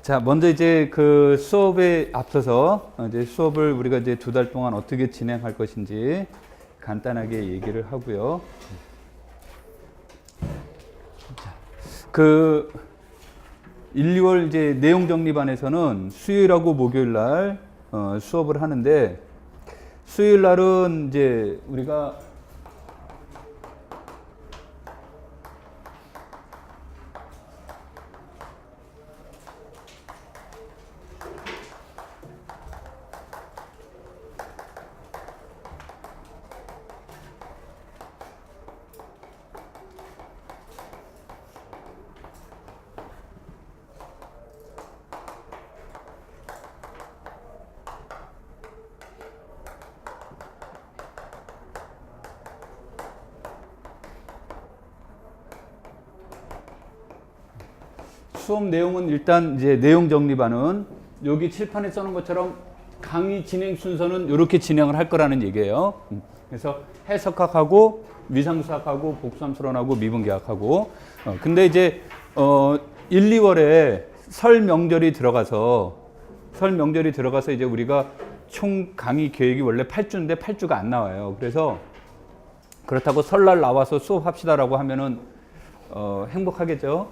자, 먼저 이제 그 수업에 앞서서 이제 수업을 우리가 이제 2달 동안 어떻게 진행할 것인지 간단하게 얘기를 하고요. 그 1, 2월 이제 내용 정리반에서는 수요일하고 목요일 날 수업을 하는데, 수요일 날은 이제 우리가 수업 내용은 일단 이제 내용 정리반은 여기 칠판에 써놓은 것처럼 강의 진행 순서는 이렇게 진행을 할 거라는 얘기예요. 그래서 해석학하고 위상수학하고 복수함수론하고 미분계학하고 근데 이제 1, 2월에 설 명절이 들어가서 이제 우리가 총 강의 계획이 원래 8주인데 8주가 안 나와요. 그래서 그렇다고 설날 나와서 수업합시다라고 하면은 행복하겠죠.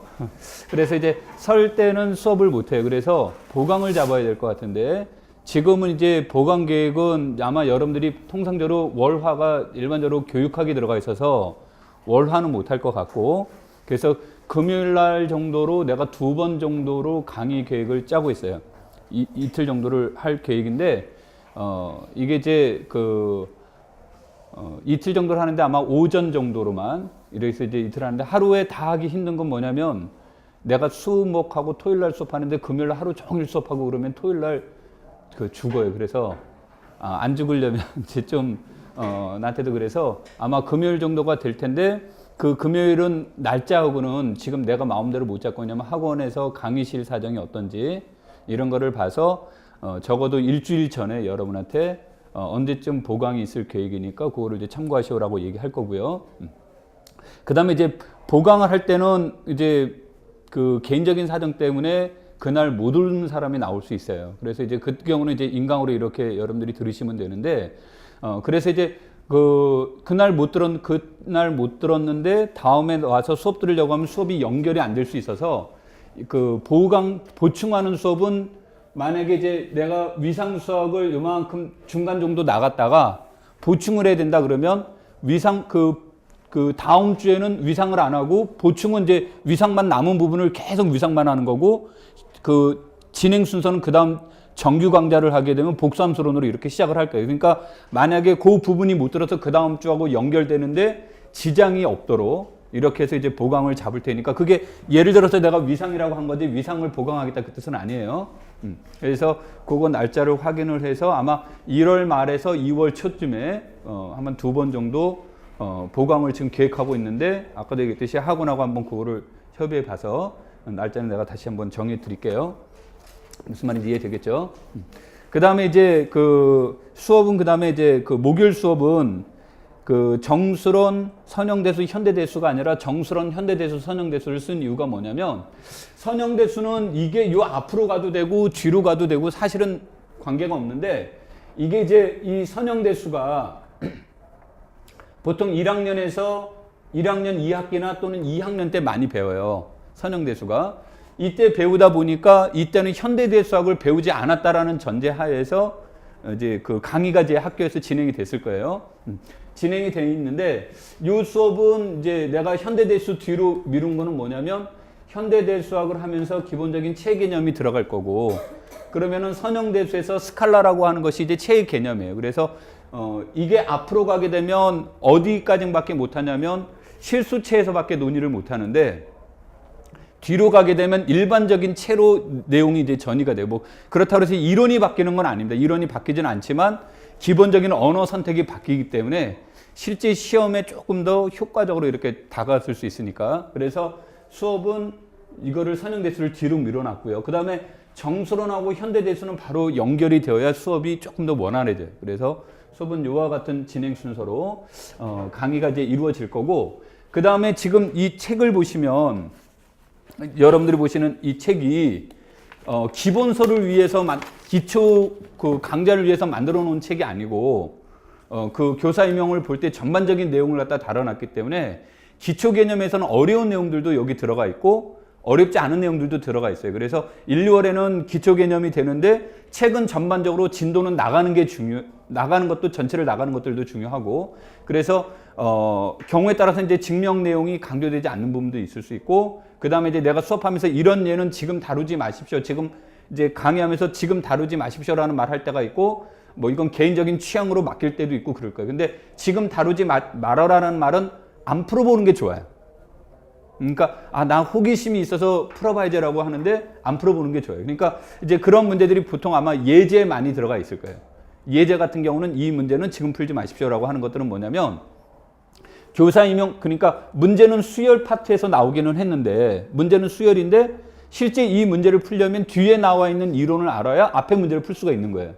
그래서 이제 설 때는 수업을 못해요. 그래서 보강을 잡아야 될 것 같은데, 지금은 이제 보강 계획은 아마 여러분들이 통상적으로 월화가 일반적으로 교육학이 들어가 있어서 월화는 못할 것 같고, 그래서 금요일 날 정도로 내가 2번 정도로 강의 계획을 짜고 있어요. 이틀 정도를 할 계획인데, 이게 이제 이틀 정도를 하는데 아마 오전 정도로만, 이래서 이제 이틀 하는데, 하루에 다 하기 힘든 건 뭐냐면, 내가 수목하고 토요일 날 수업하는데 금요일 날 하루 종일 수업하고 그러면 토요일 날 죽어요. 그래서 안 죽으려면 이제 좀 나한테도 그래서 아마 금요일 정도가 될 텐데, 그 금요일은 날짜하고는 지금 내가 마음대로 못 잡고, 있냐면 학원에서 강의실 사정이 어떤지 이런 거를 봐서 적어도 일주일 전에 여러분한테 언제쯤 보강이 있을 계획이니까 그거를 이제 참고하시오라고 얘기할 거고요. 그 다음에 이제 보강을 할 때는 이제 그 개인적인 사정 때문에 그날 못 오는 사람이 나올 수 있어요. 그래서 이제 그 경우는 이제 인강으로 이렇게 여러분들이 들으시면 되는데, 그래서 이제 그날 못 들었는데 다음에 와서 수업 들으려고 하면 수업이 연결이 안 될 수 있어서, 그 보충하는 수업은 만약에 이제 내가 위상 수학을 요만큼 중간 정도 나갔다가 보충을 해야 된다 그러면 그 다음 주에는 위상을 안 하고 보충은 이제 위상만 남은 부분을 계속 위상만 하는 거고, 그 진행 순서는 그 다음 정규 강좌를 하게 되면 복수함수론으로 이렇게 시작을 할 거예요. 그러니까 만약에 그 부분이 못 들어서 그 다음 주하고 연결되는데 지장이 없도록 이렇게 해서 이제 보강을 잡을 테니까, 그게 예를 들어서 내가 위상이라고 한 거지 위상을 보강하겠다 그 뜻은 아니에요. 그래서 그거 날짜를 확인을 해서 아마 1월 말에서 2월 초쯤에 한번 2번 정도 보강을 지금 계획하고 있는데, 아까도 얘기했듯이 학원하고 한번 그거를 협의해 봐서 날짜는 내가 다시 한번 정해 드릴게요. 무슨 말인지 이해되겠죠? 그 다음에 이제 그 수업은, 그 다음에 이제 그 목요일 수업은 그 정수론 선형대수 현대대수가 아니라 정수론 현대대수 선형대수를 쓴 이유가 뭐냐면, 선형대수는 이게 요 앞으로 가도 되고 뒤로 가도 되고 사실은 관계가 없는데, 이게 이제 이 선형대수가 보통 1학년에서 1학년 2학기나 또는 2학년 때 많이 배워요. 선형대수가. 이때 배우다 보니까 이때는 현대대수학을 배우지 않았다라는 전제하에서 이제 그 강의가 이제 학교에서 진행이 됐을 거예요. 진행이 돼 있는데, 이 수업은 이제 내가 현대대수 뒤로 미룬 거는 뭐냐면, 현대대수학을 하면서 기본적인 체 개념이 들어갈 거고, 그러면은 선형대수에서 스칼라라고 하는 것이 이제 체의 개념이에요. 그래서 이게 앞으로 가게 되면 어디까지밖에 못하냐면 실수체에서밖에 논의를 못하는데, 뒤로 가게 되면 일반적인 체로 내용이 이제 전이가 되고, 그렇다고 해서 이론이 바뀌는 건 아닙니다. 이론이 바뀌지는 않지만 기본적인 언어 선택이 바뀌기 때문에 실제 시험에 조금 더 효과적으로 이렇게 다가설 수 있으니까, 그래서 수업은 이거를 선형대수를 뒤로 밀어놨고요. 그 다음에 정수론하고 현대대수는 바로 연결이 되어야 수업이 조금 더 원활해져요. 그래서 수업은 이와 같은 진행 순서로 강의가 이제 이루어질 거고, 그 다음에 지금 이 책을 보시면, 여러분들이 보시는 이 책이 기본서를 위해서 기초 그 강좌를 위해서 만들어 놓은 책이 아니고 그 교사 임용을 볼 때 전반적인 내용을 갖다 다뤄놨기 때문에 기초 개념에서는 어려운 내용들도 여기 들어가 있고 어렵지 않은 내용들도 들어가 있어요. 그래서 1, 2월에는 기초 개념이 되는데 책은 전반적으로 진도는 나가는 것도 전체를 나가는 것들도 중요하고 그래서 경우에 따라서 이제 증명 내용이 강조되지 않는 부분도 있을 수 있고 그 다음에 이제 내가 수업하면서 이런 예는 지금 다루지 마십시오. 지금 이제 강의하면서 지금 다루지 마십시오라는 말 할 때가 있고 뭐 이건 개인적인 취향으로 맡길 때도 있고 그럴 거예요. 근데 지금 다루지 말아라는 말은 안 풀어보는 게 좋아요. 그러니까 나 호기심이 있어서 풀어봐야지라고 하는데 안 풀어보는 게 좋아요. 그러니까 이제 그런 문제들이 보통 아마 예제에 많이 들어가 있을 거예요. 예제 같은 경우는 이 문제는 지금 풀지 마십시오라고 하는 것들은 뭐냐면 교사 임용 그러니까 문제는 수열 파트에서 나오기는 했는데 문제는 수열인데 실제 이 문제를 풀려면 뒤에 나와 있는 이론을 알아야 앞에 문제를 풀 수가 있는 거예요.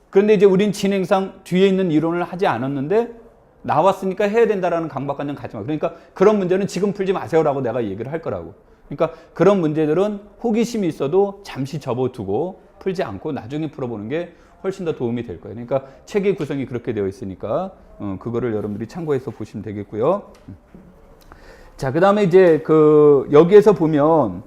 그런데 이제 우린 진행상 뒤에 있는 이론을 하지 않았는데 나왔으니까 해야 된다라는 강박관념 갖지 마. 그러니까 그런 문제는 지금 풀지 마세요라고 내가 얘기를 할 거라고. 그러니까 그런 문제들은 호기심이 있어도 잠시 접어두고 풀지 않고 나중에 풀어보는 게 훨씬 더 도움이 될 거예요. 그러니까 책의 구성이 그렇게 되어 있으니까 그거를 여러분들이 참고해서 보시면 되겠고요. 자, 그 다음에 이제 여기에서 보면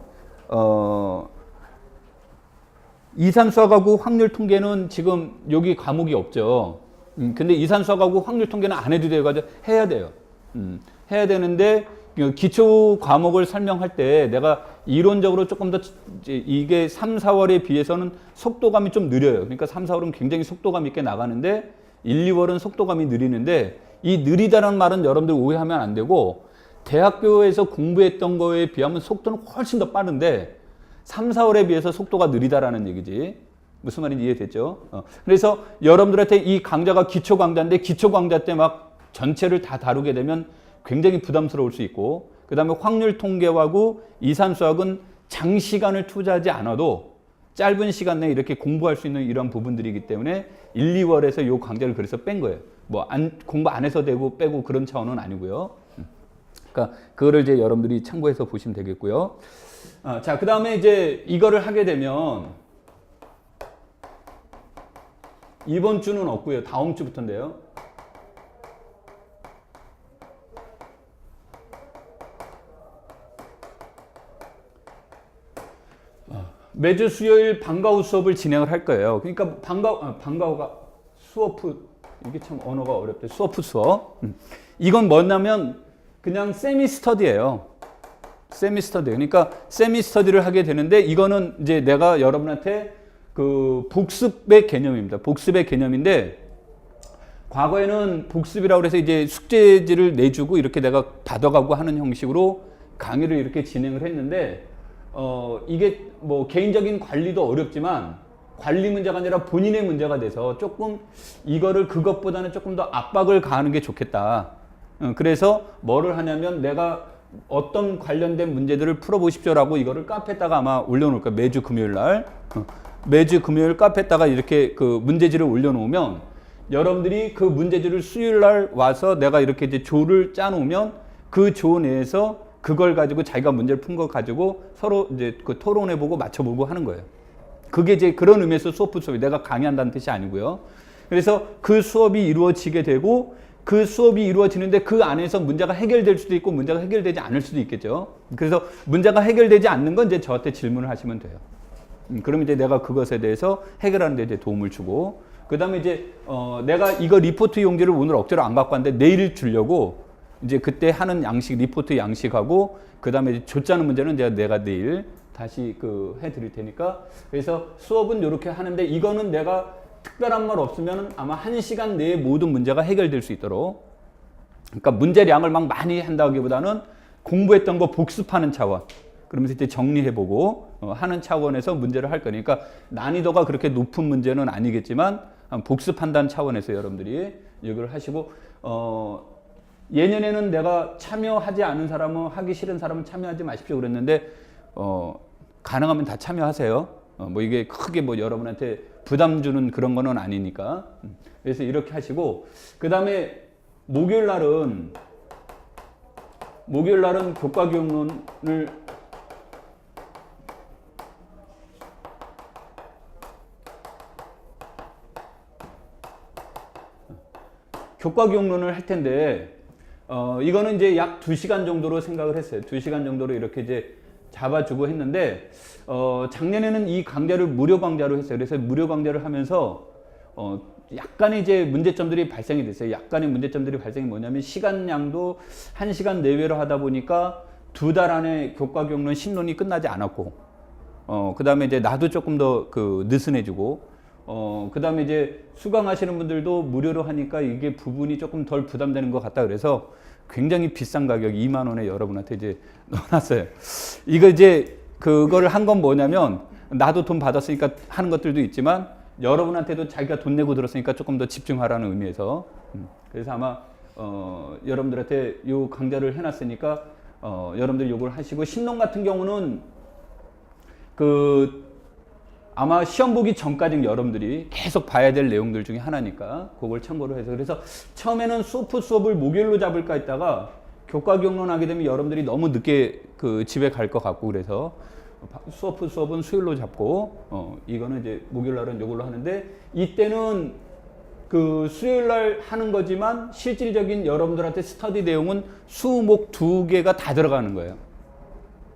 이산수학하고 확률 통계는 지금 여기 과목이 없죠. 근데 이산수학하고 확률 통계는 안 해도 돼가지고 해야 돼요. 해야 되는데 기초 과목을 설명할 때 내가 이론적으로 조금 더 이게 3, 4월에 비해서는 속도감이 좀 느려요. 그러니까 3, 4월은 굉장히 속도감 있게 나가는데 1, 2월은 속도감이 느리는데 이 느리다는 말은 여러분들 오해하면 안 되고 대학교에서 공부했던 거에 비하면 속도는 훨씬 더 빠른데 3, 4월에 비해서 속도가 느리다라는 얘기지. 무슨 말인지 이해됐죠? 그래서 여러분들한테 이 강좌가 기초 강좌인데 기초 강좌 때 막 전체를 다 다루게 되면 굉장히 부담스러울 수 있고 그 다음에 확률 통계하고 이산수학은 장시간을 투자하지 않아도 짧은 시간 내에 이렇게 공부할 수 있는 이런 부분들이기 때문에 1, 2월에서 이 강좌를 그래서 뺀 거예요. 뭐 공부 안 해서 되고 빼고 그런 차원은 아니고요. 그러니까 그거를 이제 여러분들이 참고해서 보시면 되겠고요. 자, 그 다음에 이제 이거를 하게 되면 이번 주는 없고요. 다음 주부터인데요. 매주 수요일 방과후 수업을 진행을 할 거예요. 그러니까 방과후가 수어프 이게 참 언어가 어렵대. 수어프 수업. 이건 뭐냐면 그냥 세미 스터디예요. 세미 스터디. 그러니까 세미 스터디를 하게 되는데 이거는 이제 내가 여러분한테 복습의 개념입니다. 복습의 개념인데 과거에는 복습이라고 해서 이제 숙제지를 내주고 이렇게 내가 받아가고 하는 형식으로 강의를 이렇게 진행을 했는데 이게 뭐 개인적인 관리도 어렵지만 관리 문제가 아니라 본인의 문제가 돼서 조금 이거를 그것보다는 조금 더 압박을 가하는 게 좋겠다. 그래서 뭐를 하냐면 내가 어떤 관련된 문제들을 풀어보십시오라고 이거를 카페에다가 아마 올려놓을 거예요. 매주 금요일 날. 매주 금요일 카페에다가 이렇게 문제지를 올려놓으면 여러분들이 그 문제지를 수요일 날 와서 내가 이렇게 이제 조를 짜놓으면 그 조 내에서 그걸 가지고 자기가 문제를 푼 거 가지고 서로 이제 토론해보고 맞춰보고 하는 거예요. 그게 이제 그런 의미에서 수업 수업이 내가 강의한다는 뜻이 아니고요. 그래서 그 수업이 이루어지게 되고 그 수업이 이루어지는데 그 안에서 문제가 해결될 수도 있고 문제가 해결되지 않을 수도 있겠죠. 그래서 문제가 해결되지 않는 건 이제 저한테 질문을 하시면 돼요. 그럼 이제 내가 그것에 대해서 해결하는 데 이제 도움을 주고 그 다음에 이제 내가 이거 리포트 용지를 오늘 억지로 안 갖고 왔는데 내일 주려고 이제 그때 하는 양식 리포트 양식하고 그 다음에 조 짜는 문제는 내가 내일 다시 해드릴 테니까 그래서 수업은 이렇게 하는데 이거는 내가 특별한 말 없으면 아마 1시간 내에 모든 문제가 해결될 수 있도록 그러니까 문제량을 막 많이 한다기보다는 공부했던 거 복습하는 차원 그러면서 이제 정리해보고 하는 차원에서 문제를 할 거니까 난이도가 그렇게 높은 문제는 아니겠지만 복습한다는 차원에서 여러분들이 이걸 하시고 예년에는 내가 참여하지 않은 사람은 하기 싫은 사람은 참여하지 마십시오 그랬는데 가능하면 다 참여하세요. 뭐 이게 크게 뭐 여러분한테 부담 주는 그런 거는 아니니까 그래서 이렇게 하시고 그 다음에 목요일 날은 교과기억론을 교과 경론을 할 텐데 이거는 이제 약 2시간 정도로 생각을 했어요. 2시간 정도로 이렇게 이제 잡아주고 했는데 작년에는 이 강좌를 무료 강좌로 했어요. 그래서 무료 강좌를 하면서 약간의 이제 문제점들이 발생이 됐어요. 약간의 문제점들이 발생이 뭐냐면 시간량도 1시간 내외로 하다 보니까 2달 안에 교과 경론 심론이 끝나지 않았고 그 다음에 이제 나도 조금 더 느슨해지고 그 다음에 이제 수강하시는 분들도 무료로 하니까 이게 부분이 조금 덜 부담되는 것 같다. 그래서 굉장히 비싼 가격 2만 원에 여러분한테 이제 넣어놨어요. 이거 이제 그걸 한 건 뭐냐면 나도 돈 받았으니까 하는 것들도 있지만 여러분한테도 자기가 돈 내고 들었으니까 조금 더 집중하라는 의미에서 그래서 아마 여러분들한테 요 강좌를 해놨으니까 여러분들 요걸 하시고 심론 같은 경우는 아마 시험 보기 전까지 여러분들이 계속 봐야 될 내용들 중에 하나니까 그걸 참고로 해서 그래서 처음에는 소프 수업을 목요일로 잡을까 했다가 교과 경론하게 되면 여러분들이 너무 늦게 집에 갈 것 같고 그래서 소프 수업은 수요일로 잡고 이거는 이제 목요일 날은 이걸로 하는데 이때는 수요일 날 하는 거지만 실질적인 여러분들한테 스터디 내용은 수목 2개가 다 들어가는 거예요.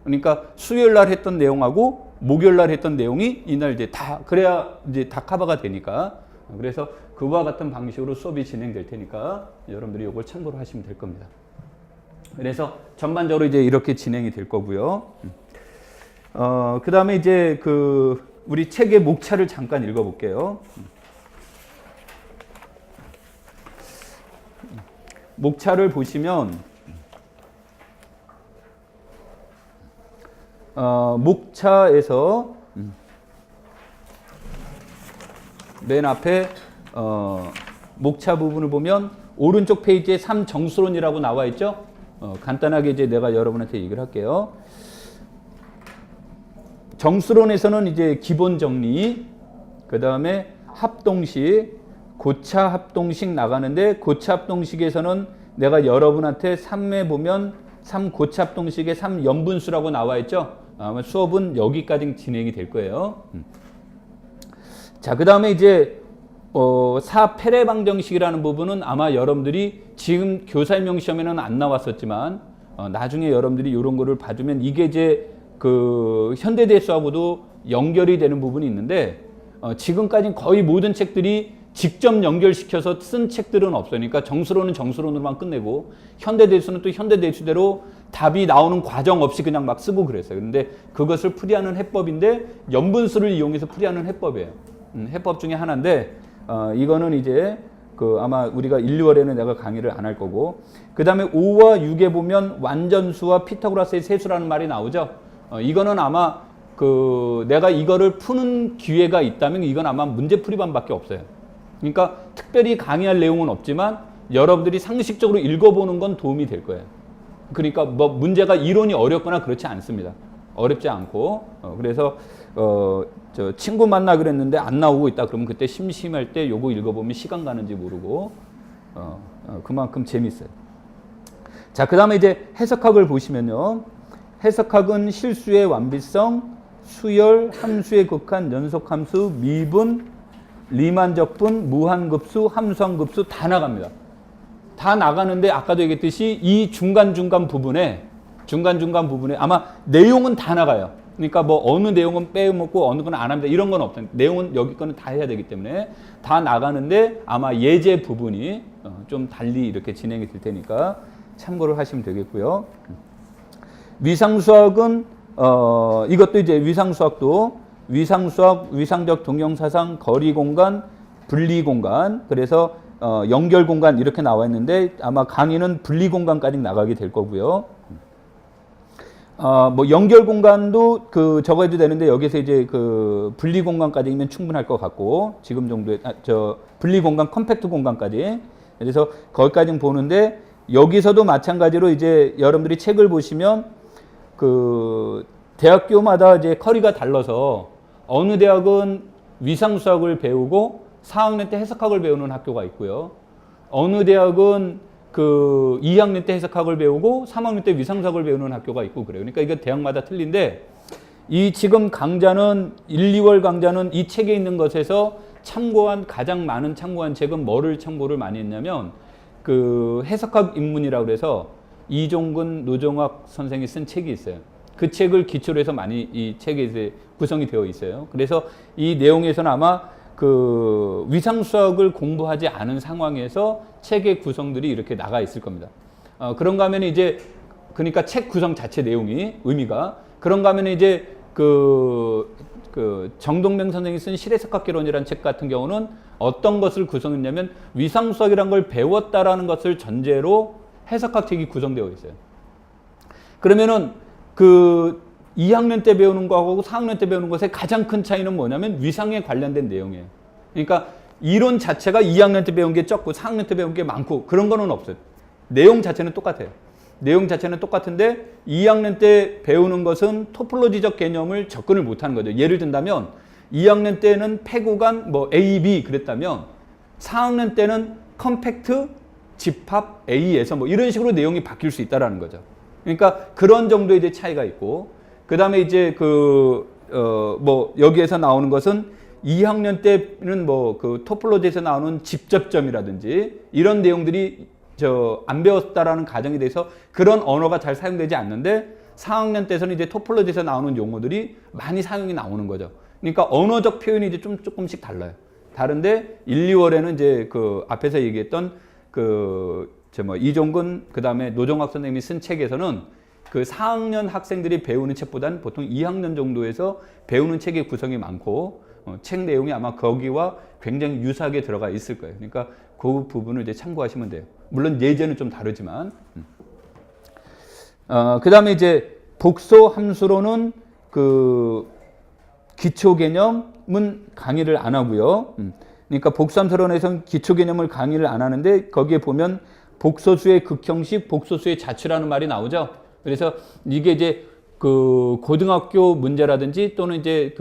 그러니까 수요일 날 했던 내용하고 목요일 날 했던 내용이 이날 이제 그래야 이제 다 커버가 되니까 그래서 그와 같은 방식으로 수업이 진행될 테니까 여러분들이 이걸 참고로 하시면 될 겁니다. 그래서 전반적으로 이제 이렇게 진행이 될 거고요. 그 다음에 이제 우리 책의 목차를 잠깐 읽어볼게요. 목차를 보시면 목차에서 맨 앞에 목차 부분을 보면 오른쪽 페이지에 3정수론이라고 나와 있죠. 간단하게 이제 내가 여러분한테 얘기를 할게요. 정수론에서는 이제 기본 정리, 그 다음에 합동식, 고차 합동식 나가는데 고차 합동식에서는 내가 여러분한테 3에 보면 3고차 합동식의 3연분수라고 나와 있죠. 아마 수업은 여기까지 진행이 될 거예요. 자, 그 다음에 이제 4패례 방정식이라는 부분은 아마 여러분들이 지금 교사임용 시험에는 안 나왔었지만 나중에 여러분들이 이런 거를 봐주면 이게 이제 현대대수하고도 연결이 되는 부분이 있는데 지금까지 거의 모든 책들이 직접 연결시켜서 쓴 책들은 없으니까 정수론은 정수론으로만 끝내고 현대대수는 또 현대대수대로 답이 나오는 과정 없이 그냥 막 쓰고 그랬어요. 그런데 그것을 풀이하는 해법인데 연분수를 이용해서 풀이하는 해법이에요. 해법 중에 하나인데 이거는 이제 아마 우리가 1, 2월에는 내가 강의를 안 할 거고 그 다음에 5와 6에 보면 완전수와 피타고라스의 세수라는 말이 나오죠. 이거는 아마 내가 이거를 푸는 기회가 있다면 이건 아마 문제풀이반밖에 없어요. 그러니까 특별히 강의할 내용은 없지만 여러분들이 상식적으로 읽어보는 건 도움이 될 거예요. 그러니까 뭐 문제가 이론이 어렵거나 그렇지 않습니다. 어렵지 않고 그래서 저 친구 만나 그랬는데 안 나오고 있다 그러면 그때 심심할 때 요거 읽어보면 시간 가는지 모르고 그만큼 재밌어요. 자, 그 다음에 이제 해석학을 보시면요. 해석학은 실수의 완비성, 수열, 함수의 극한, 연속함수, 미분, 리만적분, 무한급수, 함수한급수 다 나갑니다. 다 나가는데 아까도 얘기했듯이 이 중간중간 부분에 아마 내용은 다 나가요. 그러니까 뭐 어느 내용은 빼먹고 어느 건 안 합니다. 이런 건 없어요. 내용은 여기 거는 다 해야 되기 때문에 다 나가는데 아마 예제 부분이 좀 달리 이렇게 진행이 될 테니까 참고를 하시면 되겠고요. 위상수학은 이것도 이제 위상수학도 위상수학, 위상적 동영사상, 거리공간, 분리공간 그래서 연결공간 이렇게 나와 있는데 아마 강의는 분리공간까지 나가게 될 거고요. 뭐 연결공간도 적어도 되는데 여기서 이제 분리공간까지면 충분할 것 같고 지금 정도의 분리공간, 컴팩트 공간까지 그래서 거기까지 보는데 여기서도 마찬가지로 이제 여러분들이 책을 보시면 대학교마다 이제 커리가 달라서 어느 대학은 위상수학을 배우고 4학년 때 해석학을 배우는 학교가 있고요. 어느 대학은 2학년 때 해석학을 배우고 3학년 때 위상수학을 배우는 학교가 있고 그래요. 그러니까 이게 대학마다 틀린데 이 지금 강좌는 1, 2월 강좌는 이 책에 있는 것에서 가장 많은 참고한 책은 뭐를 참고를 많이 했냐면 그 해석학 입문이라고 그래서 이종근 노정학 선생이 쓴 책이 있어요. 그 책을 기초로 해서 많이 이 책에 이제 구성이 되어 있어요. 그래서 이 내용에서는 아마 그 위상수학을 공부하지 않은 상황에서 책의 구성들이 이렇게 나가 있을 겁니다. 그런가 하면 이제 그러니까 책 구성 자체 내용이 의미가 그런가 하면 이제 그 정동명 선생이 쓴 실해석학개론이라는 책 같은 경우는 어떤 것을 구성했냐면 위상수학이라는 걸 배웠다라는 것을 전제로 해석학 책이 구성되어 있어요. 그러면은 그 2학년 때 배우는 거하고 4학년 때 배우는 것의 가장 큰 차이는 뭐냐면 위상에 관련된 내용이에요. 그러니까 이론 자체가 2학년 때 배운 게 적고 4학년 때 배운 게 많고 그런 거는 없어요. 내용 자체는 똑같아요. 내용 자체는 똑같은데 2학년 때 배우는 것은 토폴로지적 개념을 접근을 못하는 거죠. 예를 든다면 2학년 때는 폐구간 뭐 A, B 그랬다면 4학년 때는 컴팩트, 집합, A에서 뭐 이런 식으로 내용이 바뀔 수 있다라는 거죠. 그러니까 그런 정도의 이제 차이가 있고 그 다음에 이제 뭐 여기에서 나오는 것은 2학년 때는 뭐 그 토폴로지에서 나오는 집접점이라든지 이런 내용들이 안 배웠다라는 가정에 대해서 그런 언어가 잘 사용되지 않는데 4학년 때서는 이제 토폴로지에서 나오는 용어들이 많이 사용이 나오는 거죠. 그러니까 언어적 표현이 이제 조금씩 달라요. 다른데 1, 2월에는 이제 그 앞에서 얘기했던 이종근 그 다음에 노정학 선생님이 쓴 책에서는 그 4학년 학생들이 배우는 책보다는 보통 2학년 정도에서 배우는 책의 구성이 많고 책 내용이 아마 거기와 굉장히 유사하게 들어가 있을 거예요. 그러니까 그 부분을 이제 참고하시면 돼요. 물론 예제는 좀 다르지만. 그 다음에 이제 복소 함수로는 그 기초 개념은 강의를 안 하고요. 그러니까 복수함수론에서는 기초 개념을 강의를 안 하는데 거기에 보면 복소수의 극형식, 복소수의 자취라는 말이 나오죠. 그래서 이게 이제 그 고등학교 문제라든지 또는 이제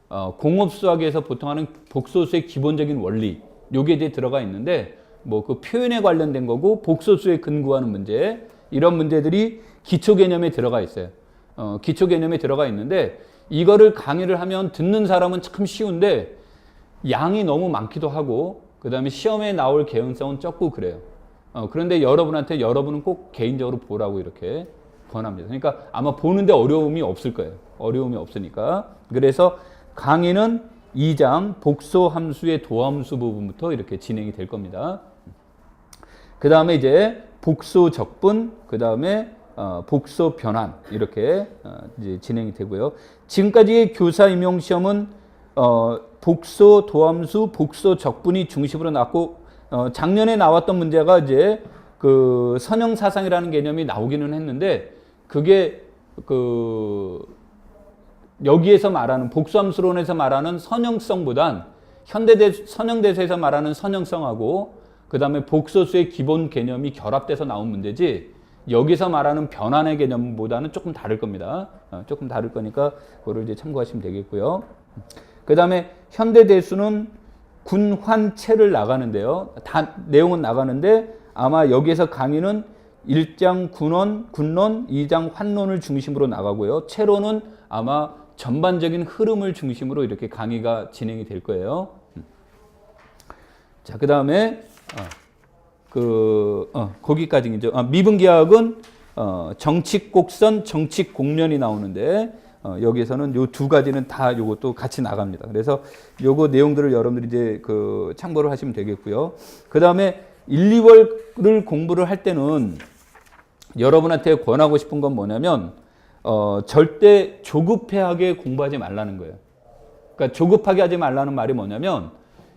공업수학에서 보통 하는 복소수의 기본적인 원리 요게 이제 들어가 있는데 뭐 그 표현에 관련된 거고 복소수에 근거하는 문제 이런 문제들이 기초 개념에 들어가 있어요. 기초 개념에 들어가 있는데 이거를 강의를 하면 듣는 사람은 참 쉬운데 양이 너무 많기도 하고 그 다음에 시험에 나올 개연성은 적고 그래요. 그런데 여러분은 꼭 개인적으로 보라고 이렇게 권합니다. 그러니까 아마 보는데 어려움이 없을 거예요. 어려움이 없으니까. 그래서 강의는 2장 복소 함수의 도함수 부분부터 이렇게 진행이 될 겁니다. 그 다음에 이제 복소 적분, 그 다음에 복소 변환 이렇게 이제 진행이 되고요. 지금까지의 교사 임용 시험은 복소 도함수, 복소 적분이 중심으로 나왔고 작년에 나왔던 문제가 이제 그 선형 사상이라는 개념이 나오기는 했는데 그게 여기에서 말하는 복수함수론에서 말하는 선형성보단 선형대수에서 말하는 선형성하고 그 다음에 복소수의 기본 개념이 결합돼서 나온 문제지 여기서 말하는 변환의 개념보다는 조금 다를 겁니다. 조금 다를 거니까 그거를 이제 참고하시면 되겠고요. 그 다음에 현대대수는 군환체를 나가는데요. 다 내용은 나가는데 아마 여기에서 강의는 1장 군론, 2장 환론을 중심으로 나가고요. 체로는 아마 전반적인 흐름을 중심으로 이렇게 강의가 진행이 될 거예요. 자, 그 다음에 거기까지 이제 미분기하학은 정칙곡선, 정칙곡련이 나오는데 여기에서는 요 두 가지는 다 요것도 같이 나갑니다. 그래서 요거 내용들을 여러분들이 이제 참고를 하시면 되겠고요. 그 다음에 1, 2월을 공부를 할 때는 여러분한테 권하고 싶은 건 뭐냐면 절대 조급하게 공부하지 말라는 거예요. 그러니까 조급하게 하지 말라는 말이 뭐냐면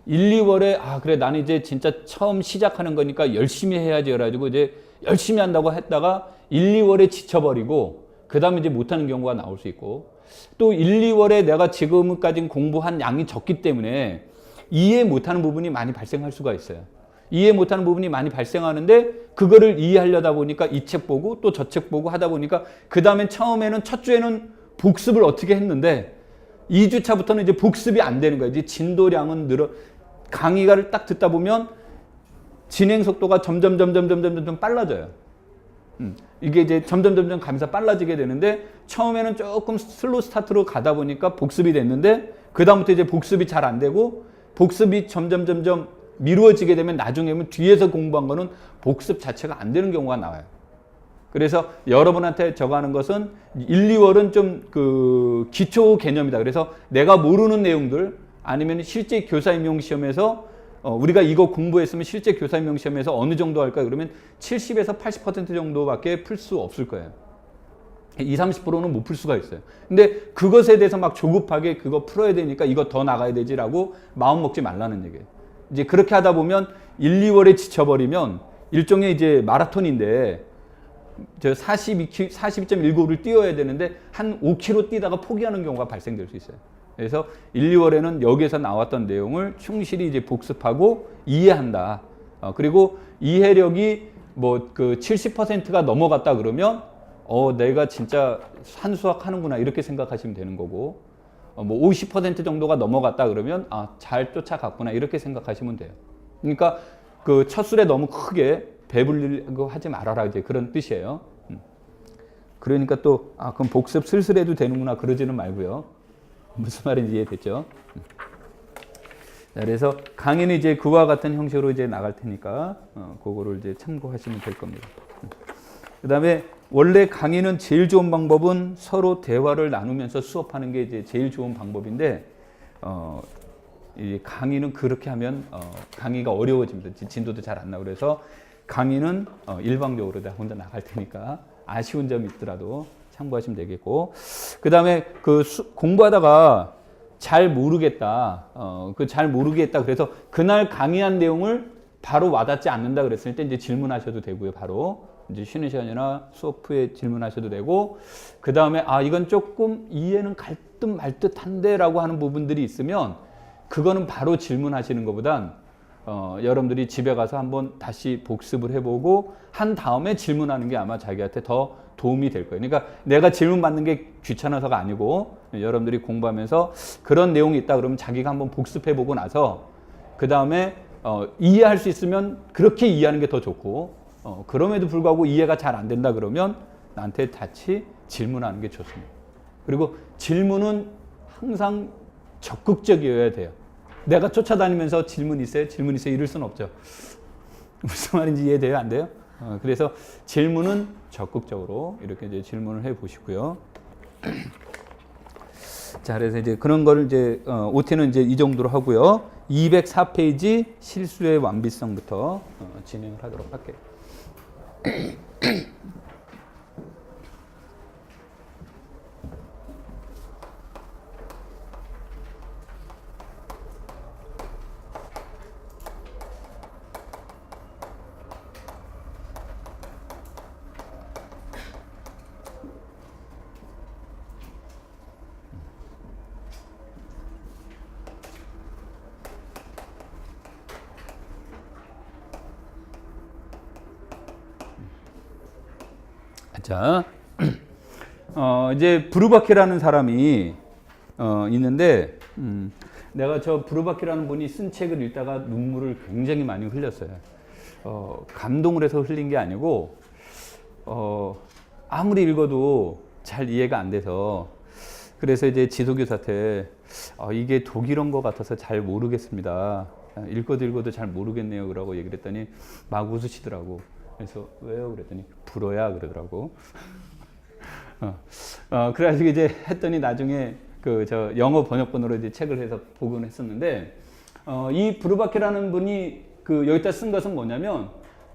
1, 2월에 그래 나는 이제 진짜 처음 시작하는 거니까 열심히 해야지 그래가지고 이제 열심히 한다고 했다가 1, 2월에 지쳐버리고 그 다음에 이제 못하는 경우가 나올 수 있고 또 1, 2월에 내가 지금까지 공부한 양이 적기 때문에 이해 못하는 부분이 많이 발생할 수가 있어요. 이해 못하는 부분이 많이 발생하는데 그거를 이해하려다 보니까 이 책 보고 또 저 책 보고 하다 보니까 그 다음엔 처음에는 첫 주에는 복습을 어떻게 했는데 2주차부터는 이제 복습이 안 되는 거예요. 이제 진도량은 강의를 딱 듣다 보면 진행 속도가 점점 빨라져요. 이게 이제 점점 가면서 빨라지게 되는데 처음에는 조금 슬로우 스타트로 가다 보니까 복습이 됐는데 그 다음부터 이제 복습이 잘 안 되고 복습이 점점 미루어지게 되면 나중에 보면 뒤에서 공부한 거는 복습 자체가 안 되는 경우가 나와요. 그래서 여러분한테 적어하는 것은 1, 2월은 좀 그 기초 개념이다. 그래서 내가 모르는 내용들 아니면 실제 교사 임용 시험에서 우리가 이거 공부했으면 실제 교사 임용 시험에서 어느 정도 할까? 그러면 70에서 80% 정도밖에 풀 수 없을 거예요. 20, 30%는 못 풀 수가 있어요. 근데 그것에 대해서 막 조급하게 그거 풀어야 되니까 이거 더 나가야 되지라고 마음 먹지 말라는 얘기예요. 이제 그렇게 하다 보면 1, 2월에 지쳐버리면 일종의 이제 마라톤인데 저 42.195를 뛰어야 되는데 한 5km 뛰다가 포기하는 경우가 발생될 수 있어요. 그래서 1, 2월에는 여기에서 나왔던 내용을 충실히 이제 복습하고 이해한다. 그리고 이해력이 뭐 그 70%가 넘어갔다 그러면 내가 진짜 한수학 하는구나 이렇게 생각하시면 되는 거고 뭐 50% 정도가 넘어갔다 그러면 잘 쫓아갔구나 이렇게 생각하시면 돼요. 그러니까 그 첫 술에 너무 크게 배불리고 하지 말아라 이제 그런 뜻이에요. 그러니까 또 그럼 복습 슬슬 해도 되는구나 그러지는 말고요. 무슨 말인지 이해됐죠? 자, 그래서 강의는 이제 그와 같은 형식으로 이제 나갈 테니까 그거를 이제 참고하시면 될 겁니다. 그다음에 원래 강의는 제일 좋은 방법은 서로 대화를 나누면서 수업하는 게 이제 제일 좋은 방법인데 이 강의는 그렇게 하면 강의가 어려워집니다. 진도도 잘 안 나오고 그래서 강의는 일방적으로 다 혼자 나갈 테니까 아쉬운 점이 있더라도 참고하시면 되겠고 그 다음에 그 공부하다가 잘 모르겠다 잘 모르겠다 그래서 그날 강의한 내용을 바로 와닿지 않는다 그랬을 때 이제 질문하셔도 되고요. 바로 이제 쉬는 시간이나 수업 후에 질문하셔도 되고 그 다음에 이건 조금 이해는 갈 듯 말 듯한데 라고 하는 부분들이 있으면 그거는 바로 질문하시는 것보단 여러분들이 집에 가서 한번 다시 복습을 해보고 한 다음에 질문하는 게 아마 자기한테 더 도움이 될 거예요. 그러니까 내가 질문 받는 게 귀찮아서가 아니고 여러분들이 공부하면서 그런 내용이 있다 그러면 자기가 한번 복습해보고 나서 그 다음에 이해할 수 있으면 그렇게 이해하는 게 더 좋고 그럼에도 불구하고 이해가 잘 안 된다 그러면 나한테 다시 질문하는 게 좋습니다. 그리고 질문은 항상 적극적이어야 돼요. 내가 쫓아다니면서 질문 있어요? 이럴 수는 없죠. 무슨 말인지 이해돼요? 안 돼요? 그래서 질문은 적극적으로 이렇게 이제 질문을 해 보시고요. 자, 그래서 이제 그런 거를 이제 OT는 이제 이 정도로 하고요. 204페이지 실수의 완비성부터 진행을 하도록 할게요. 자, 이제 브루바케라는 사람이 있는데 내가 저 브루바케라는 분이 쓴 책을 읽다가 눈물을 굉장히 많이 흘렸어요. 감동을 해서 흘린 게 아니고 아무리 읽어도 잘 이해가 안 돼서 그래서 이제 지도교사한테 이게 독일어인 것 같아서 잘 모르겠습니다. 읽어도 잘 모르겠네요. 그러고 얘기를 했더니 막 웃으시더라고. 그래서 왜요? 그랬더니 불어야 그러더라고. 그래가지고 이제 했더니 나중에 그 저 영어 번역본으로 이제 책을 해서 보곤 했었는데 이 브루바케라는 분이 그 여기다 쓴 것은 뭐냐면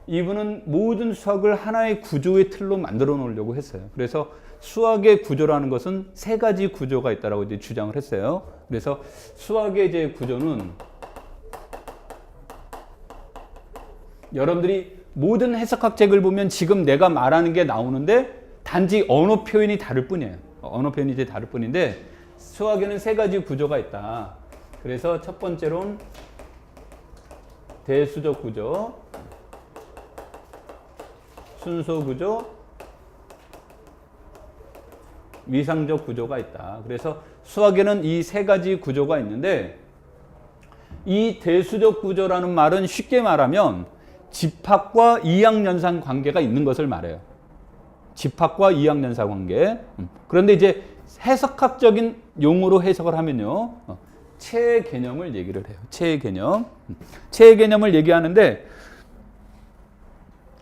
이분은 모든 수학을 하나의 구조의 틀로 만들어 놓으려고 했어요. 그래서 수학의 구조라는 것은 세 가지 구조가 있다라고 이제 주장을 했어요. 그래서 수학의 이제 구조는 여러분들이 모든 해석학책을 보면 지금 내가 말하는 게 나오는데 단지 언어 표현이 다를 뿐이에요. 언어 표현이 이제 다를 뿐인데 수학에는 세 가지 구조가 있다. 그래서 첫 번째로는 대수적 구조, 순서 구조, 위상적 구조가 있다. 그래서 수학에는 이 세 가지 구조가 있는데 이 대수적 구조라는 말은 쉽게 말하면 집합과 이항연산 관계가 있는 것을 말해요. 집합과 이항연산 관계. 그런데 이제 해석학적인 용어로 해석을 하면요. 체의 개념을 얘기를 해요. 체의 개념. 체의 개념을 얘기하는데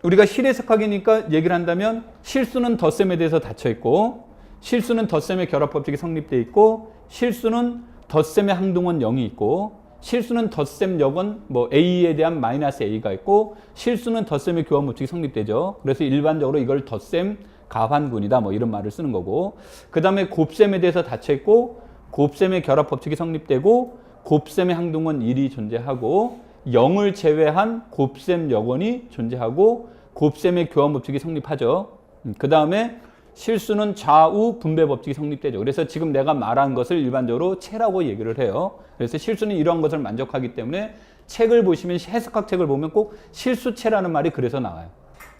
우리가 실해석학이니까 얘기를 한다면 실수는 덧셈에 대해서 닫혀 있고 실수는 덧셈의 결합법칙이 성립되어 있고 실수는 덧셈의 항등원 0이 있고 실수는 덧셈 역은 뭐 A에 대한 마이너스 A가 있고 실수는 덧셈의 교환법칙이 성립되죠. 그래서 일반적으로 이걸 덧셈 가환군이다 뭐 이런 말을 쓰는 거고 그 다음에 곱셈에 대해서 닫혀 있고 곱셈의 결합법칙이 성립되고 곱셈의 항등원 1이 존재하고 0을 제외한 곱셈 역원이 존재하고 곱셈의 교환법칙이 성립하죠. 그 다음에 실수는 좌우 분배 법칙이 성립되죠. 그래서 지금 내가 말한 것을 일반적으로 체라고 얘기를 해요. 그래서 실수는 이러한 것을 만족하기 때문에 책을 보시면 해석학 책을 보면 꼭 실수체라는 말이 그래서 나와요.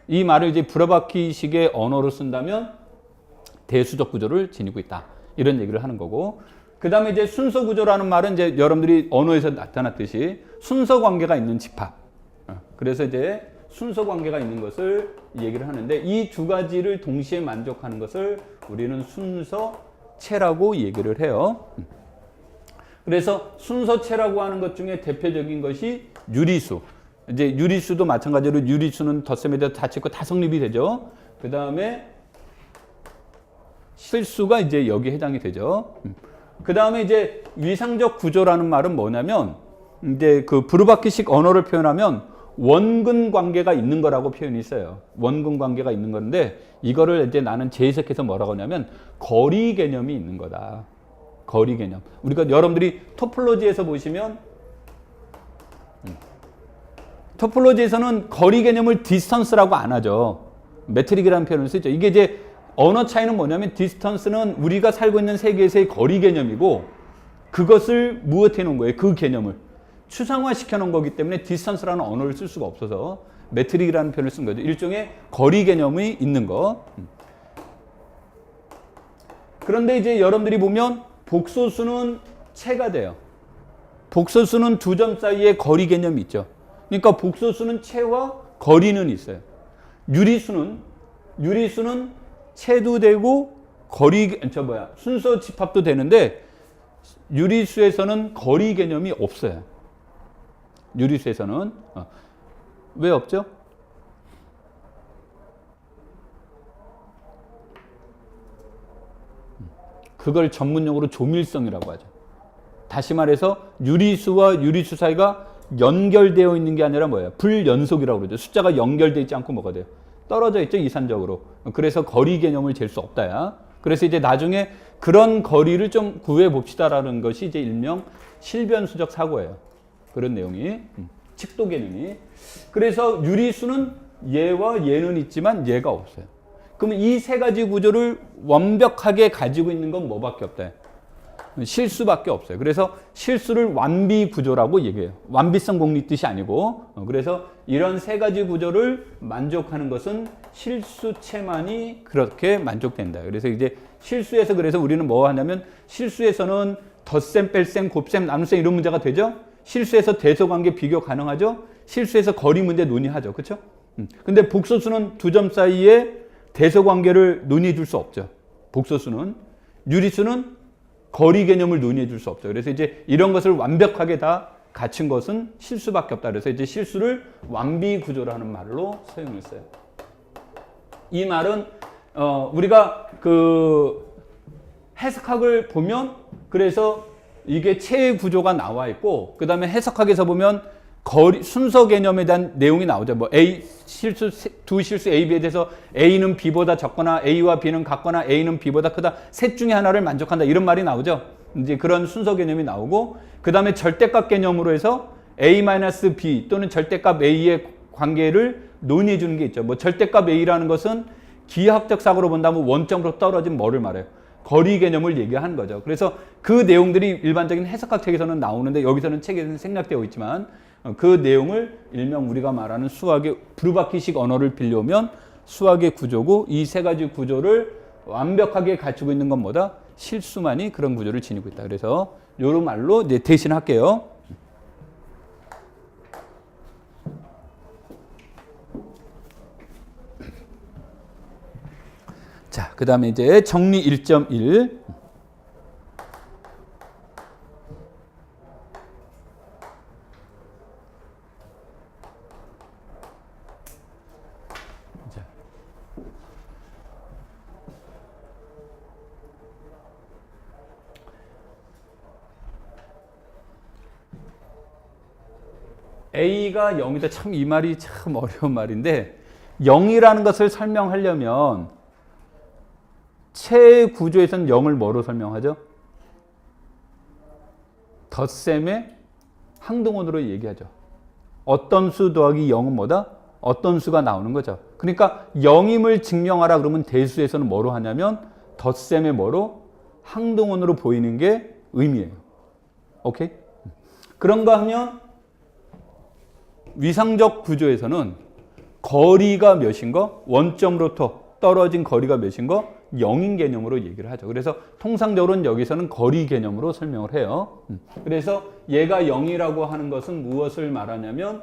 이 말을 이제 브라바키식의 언어로 쓴다면 대수적 구조를 지니고 있다. 이런 얘기를 하는 거고. 그 다음에 이제 순서 구조라는 말은 이제 여러분들이 언어에서 나타났듯이 순서 관계가 있는 집합. 그래서 이제 순서 관계가 있는 것을 얘기를 하는데 이 두 가지를 동시에 만족하는 것을 우리는 순서체라고 얘기를 해요. 그래서 순서체라고 하는 것 중에 대표적인 것이 유리수. 이제 유리수도 마찬가지로 유리수는 덧셈에 대해서 다 찍고 다 성립이 되죠. 그 다음에 실수가 이제 여기에 해당이 되죠. 그 다음에 이제 위상적 구조라는 말은 뭐냐면 이제 그 브루바키식 언어를 표현하면 원근 관계가 있는 거라고 표현이 있어요. 원근 관계가 있는 건데 이거를 이제 나는 재해석해서 뭐라고 하냐면 거리 개념이 있는 거다. 거리 개념. 우리가 여러분들이 토폴로지에서 보시면 토폴로지에서는 거리 개념을 디스턴스라고 안 하죠. 메트릭이라는 표현을 쓰죠. 이게 이제 언어 차이는 뭐냐면 디스턴스는 우리가 살고 있는 세계에서의 거리 개념이고 그것을 무엇해 놓은 거예요. 그 개념을. 추상화 시켜 놓은 거기 때문에 디스턴스라는 언어를 쓸 수가 없어서 메트릭이라는 표현을 쓴 거죠. 일종의 거리 개념이 있는 거. 그런데 이제 여러분들이 보면 복소수는 체가 돼요. 복소수는 두 점 사이에 거리 개념이 있죠. 그러니까 복소수는 체와 거리는 있어요. 유리수는 체도 되고 순서 집합도 되는데 유리수에서는 거리 개념이 없어요. 유리수에서는 왜 없죠? 그걸 전문용어로 조밀성이라고 하죠. 다시 말해서 유리수와 유리수 사이가 연결되어 있는 게 아니라 뭐예요? 불연속이라고 그러죠. 숫자가 연결되어 있지 않고 뭐가 돼요? 떨어져 있죠, 이산적으로. 그래서 거리 개념을 잴 수 없다야. 그래서 이제 나중에 그런 거리를 좀 구해 봅시다라는 것이 이제 일명 실변수적 사고예요. 그런 내용이 칙도 개념이. 그래서 유리수는 얘와 얘는 있지만 얘가 없어요. 그러면 이 세 가지 구조를 완벽하게 가지고 있는 건 뭐밖에 없다? 실수밖에 없어요. 그래서 실수를 완비 구조라고 얘기해요. 완비성 공리 뜻이 아니고. 그래서 이런 세 가지 구조를 만족하는 것은 실수체만이 그렇게 만족된다. 그래서 이제 실수에서 그래서 우리는 뭐 하냐면 실수에서는 덧셈, 뺄셈, 곱셈, 나눗셈 이런 문제가 되죠. 실수에서 대소관계 비교 가능하죠. 실수에서 거리 문제 논의하죠. 그렇죠? 근데 복소수는 두 점 사이에 대소관계를 논의해 줄 수 없죠. 복소수는. 유리수는 거리 개념을 논의해 줄 수 없죠. 그래서 이제 이런 것을 완벽하게 다 갖춘 것은 실수밖에 없다. 그래서 이제 실수를 완비 구조라는 말로 사용했어요. 이 말은 우리가 그 해석학을 보면 그래서 이게 체의 구조가 나와 있고 그 다음에 해석학에서 보면 거리 순서 개념에 대한 내용이 나오죠. 뭐 A 실수 두 실수 A, B에 대해서 A는 B보다 적거나 A와 B는 같거나 A는 B보다 크다. 셋 중에 하나를 만족한다. 이런 말이 나오죠. 이제 그런 순서 개념이 나오고 그 다음에 절대값 개념으로 해서 A-B 또는 절대값 A의 관계를 논의해 주는 게 있죠. 뭐 절대값 A라는 것은 기하학적 사고로 본다면 원점으로 떨어진 뭐를 말해요? 거리 개념을 얘기하는 거죠. 그래서 그 내용들이 일반적인 해석학 책에서는 나오는데 여기서는 책에서는 생략되어 있지만 그 내용을 일명 우리가 말하는 수학의 브루바키식 언어를 빌려오면 수학의 구조고 이 세 가지 구조를 완벽하게 갖추고 있는 건 뭐다? 실수만이 그런 구조를 지니고 있다. 그래서 요런 말로 이제 대신할게요. 자, 그 다음에 이제 정리 1.1. A가 0이다. 참 이 말이 참 어려운 말인데 0이라는 것을 설명하려면 체구조에서는 0을 뭐로 설명하죠? 덧셈의 항등원으로 얘기하죠. 어떤 수 더하기 0은 뭐다? 어떤 수가 나오는 거죠. 그러니까 0임을 증명하라 그러면 대수에서는 뭐로 하냐면 덧셈의 뭐로? 항등원으로 보이는 게 의미예요. 오케이? 그런가 하면 위상적 구조에서는 거리가 몇인 거? 원점으로부터 떨어진 거리가 몇인 거? 0인 개념으로 얘기를 하죠. 그래서 통상적으로는 여기서는 거리 개념으로 설명을 해요. 그래서 얘가 0이라고 하는 것은 무엇을 말하냐면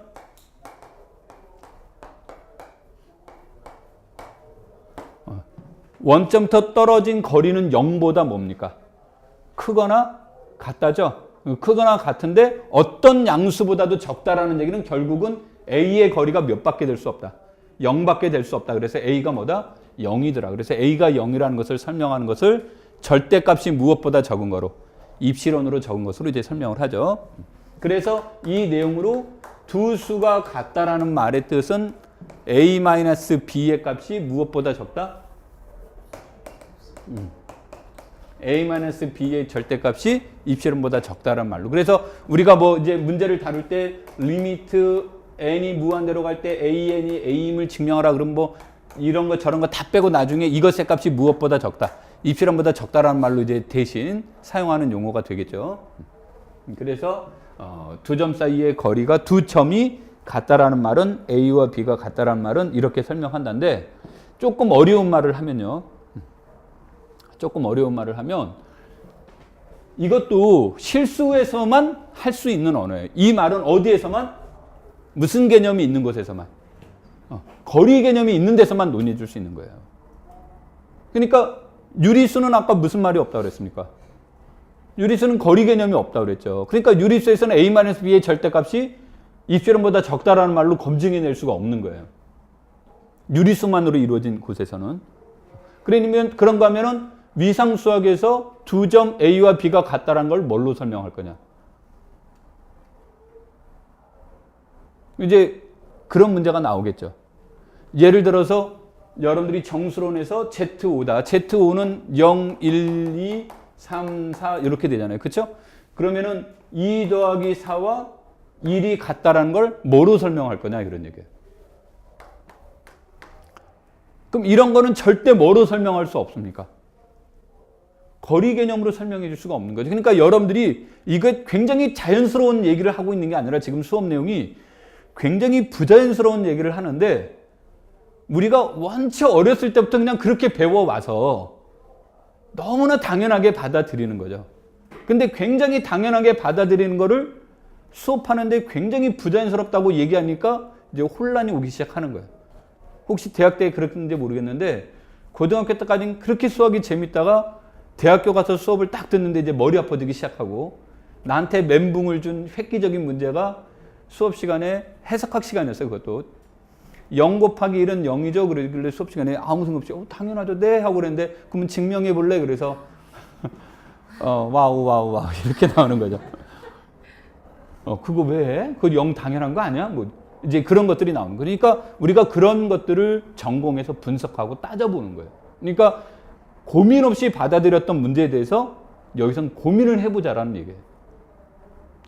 원점부터 떨어진 거리는 0보다 뭡니까? 크거나 같다죠? 크거나 같은데 어떤 양수보다도 적다라는 얘기는 결국은 A의 거리가 몇 밖에 될 수 없다. 0밖에 될 수 없다. 그래서 A가 뭐다? 0이더라. 그래서 A가 0이라는 것을 설명하는 것을 절대값이 무엇보다 적은 거로 입실론으로 적은 것으로 이제 설명을 하죠. 그래서 이 내용으로 두 수가 같다라는 말의 뜻은 A-B의 값이 무엇보다 적다? A-B의 절대값이 입실론보다 적다라는 말로. 그래서 우리가 뭐 이제 문제를 다룰 때 리미트 n이 무한대로 갈 때 an이 a임을 증명하라 그러면 뭐 이런 거 저런 거 다 빼고 나중에 이것의 값이 무엇보다 적다. 입실론보다 적다라는 말로 이제 대신 사용하는 용어가 되겠죠. 그래서 두 점 사이의 거리가 두 점이 같다라는 말은 a와 b가 같다라는 말은 이렇게 설명한다는데 조금 어려운 말을 하면요. 조금 어려운 말을 하면 이것도 실수에서만 할 수 있는 언어예요. 이 말은 어디에서만? 무슨 개념이 있는 곳에서만. 거리 개념이 있는 데서만 논의해 줄 수 있는 거예요. 그러니까 유리수는 아까 무슨 말이 없다고 그랬습니까? 유리수는 거리 개념이 없다고 그랬죠. 그러니까 유리수에서는 A-B의 절대값이 입실론보다 적다라는 말로 검증해낼 수가 없는 거예요. 유리수만으로 이루어진 곳에서는. 그러면 그런가 하면은 위상수학에서 두 점 A와 B가 같다라는 걸 뭘로 설명할 거냐? 이제 그런 문제가 나오겠죠. 예를 들어서 여러분들이 정수론에서 Z5다. Z5는 0, 1, 2, 3, 4 이렇게 되잖아요. 그렇죠? 그러면은 2 더하기 4와 1이 같다라는 걸 뭐로 설명할 거냐 이런 얘기예요. 그럼 이런 거는 절대 뭐로 설명할 수 없습니까? 거리 개념으로 설명해 줄 수가 없는 거죠. 그러니까 여러분들이 이거 굉장히 자연스러운 얘기를 하고 있는 게 아니라 지금 수업 내용이 굉장히 부자연스러운 얘기를 하는데 우리가 원체 어렸을 때부터 그냥 그렇게 배워와서 너무나 당연하게 받아들이는 거죠. 근데 굉장히 당연하게 받아들이는 거를 수업하는데 굉장히 부자연스럽다고 얘기하니까 이제 혼란이 오기 시작하는 거예요. 혹시 대학 때 그랬는지 모르겠는데 고등학교 때까지는 그렇게 수학이 재밌다가 대학교 가서 수업을 딱 듣는데 이제 머리 아파지기 시작하고 나한테 멘붕을 준 획기적인 문제가 수업 시간에 해석학 시간이었어요. 그것도 0 곱하기 1은 0이죠. 그러길래 수업 시간에 아무 생각 없이 당연하죠. 네 하고 그랬는데 그러면 증명해 볼래? 그래서 와우 이렇게 나오는 거죠. 그거 왜 해? 그거 0 당연한 거 아니야? 뭐 이제 그런 것들이 나오는 거예요. 그러니까 우리가 그런 것들을 전공해서 분석하고 따져보는 거예요. 그러니까 고민 없이 받아들였던 문제에 대해서 여기선 고민을 해보자라는 얘기예요.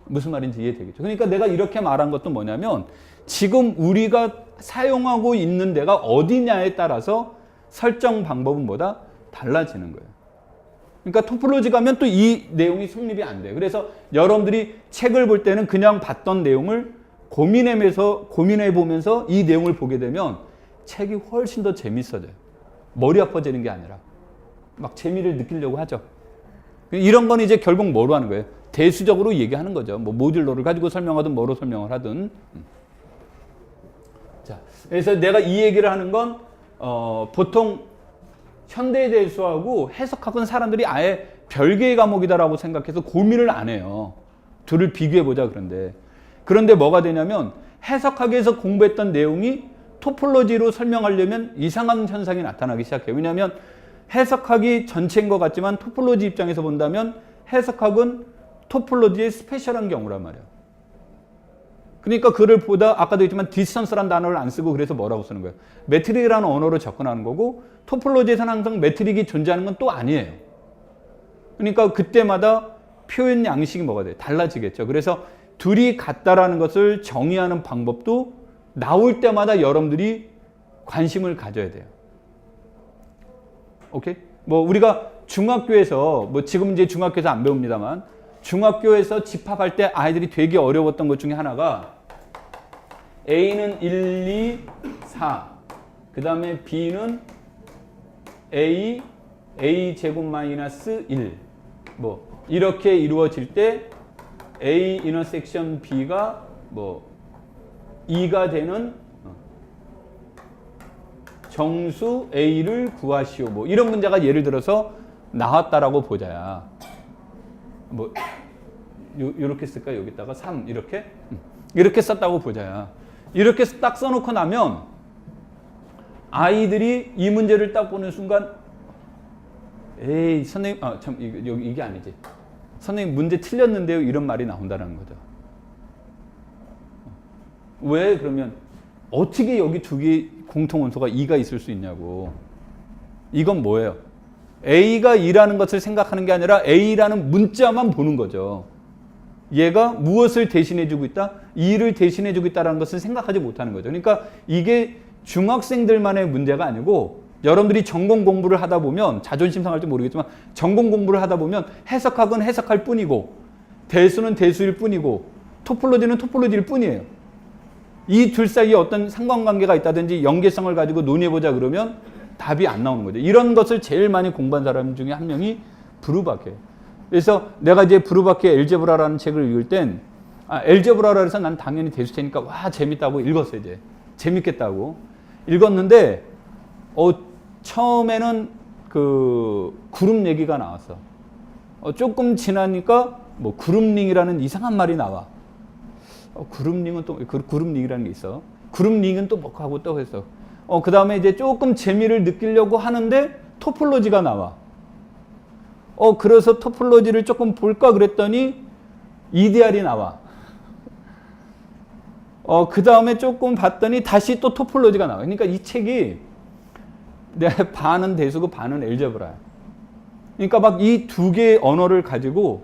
무슨 말인지 이해되겠죠? 그러니까 내가 이렇게 말한 것도 뭐냐면 지금 우리가 사용하고 있는 데가 어디냐에 따라서 설정 방법은 뭐다? 달라지는 거예요. 그러니까 토폴로지 가면 또 이 내용이 성립이 안 돼요. 그래서 여러분들이 책을 볼 때는 그냥 봤던 내용을 고민해보면서 이 내용을 보게 되면 책이 훨씬 더 재밌어져요. 머리 아파지는 게 아니라 막 재미를 느끼려고 하죠. 이런 건 이제 결국 뭐로 하는 거예요? 대수적으로 얘기하는 거죠. 뭐 모듈러를 가지고 설명하든 뭐로 설명을 하든. 자, 그래서 내가 이 얘기를 하는 건 보통 현대대수하고 해석학은 사람들이 아예 별개의 과목이다라고 생각해서 고민을 안 해요. 둘을 비교해보자 그런데 뭐가 되냐면 해석학에서 공부했던 내용이 토폴로지로 설명하려면 이상한 현상이 나타나기 시작해요. 왜냐하면 해석학이 전체인 것 같지만 토폴로지 입장에서 본다면 해석학은 토폴로지의 스페셜한 경우란 말이에요. 그러니까 그를 보다 아까도 했지만 디스턴스라는 단어를 안 쓰고 그래서 뭐라고 쓰는 거예요? 메트릭이라는 언어로 접근하는 거고 토폴로지에서는 항상 메트릭이 존재하는 건 또 아니에요. 그러니까 그때마다 표현 양식이 뭐가 돼요? 달라지겠죠. 그래서 둘이 같다라는 것을 정의하는 방법도 나올 때마다 여러분들이 관심을 가져야 돼요. 오케이? 뭐 우리가 중학교에서 뭐 지금 이제 중학교에서 안 배웁니다만 중학교에서 집합할 때 아이들이 되게 어려웠던 것 중에 하나가 A는 1, 2, 4. 그 다음에 B는 A 제곱 마이너스 1. 뭐 이렇게 이루어질 때 A 인터섹션 B가 뭐 2가 되는 정수 A를 구하시오. 뭐 이런 문제가 예를 들어서 나왔다라고 보자야. 뭐 이렇게 쓸까? 여기다가 3 이렇게 썼다고 보자야. 이렇게 딱 써놓고 나면 아이들이 이 문제를 딱 보는 순간 에이 선생님 참 이게 아니지. 선생님 문제 틀렸는데요. 이런 말이 나온다는 거죠. 왜? 그러면 어떻게 여기 두 개의 공통원소가 2가 있을 수 있냐고. 이건 뭐예요? A가 2라는 것을 생각하는 게 아니라 A라는 문자만 보는 거죠. 얘가 무엇을 대신해주고 있다? 2를 대신해주고 있다는 것을 생각하지 못하는 거죠. 그러니까 이게 중학생들만의 문제가 아니고 여러분들이 전공 공부를 하다 보면 자존심 상할지 모르겠지만 전공 공부를 하다 보면 해석학은 해석할 뿐이고 대수는 대수일 뿐이고 토폴로지는 토폴로지일 뿐이에요. 이 둘 사이에 어떤 상관관계가 있다든지 연계성을 가지고 논의해보자 그러면 답이 안 나오는 거죠. 이런 것을 제일 많이 공부한 사람 중에 한 명이 브루바케예요. 그래서 내가 이제 브루바케의 엘제브라라는 책을 읽을 땐 엘제브라라 해서 난 당연히 대수체니까 와 재밌다고 읽었어요. 이제 재밌겠다고 읽었는데 처음에는 그 그룹 얘기가 나왔어. 조금 지나니까 뭐 그룹링이라는 이상한 말이 나와. 그룹링은 또 그룹링이라는 게 있어. 그룹링은 또 뭐 하고 또 했어. 그 다음에 이제 조금 재미를 느끼려고 하는데 토폴로지가 나와. 그래서 토폴로지를 조금 볼까 그랬더니 EDR이 나와. 그 다음에 조금 봤더니 다시 또 토폴로지가 나와. 그러니까 이 책이 내 반은 대수고 반은 엘제브라야. 그러니까 막 이 두 개의 언어를 가지고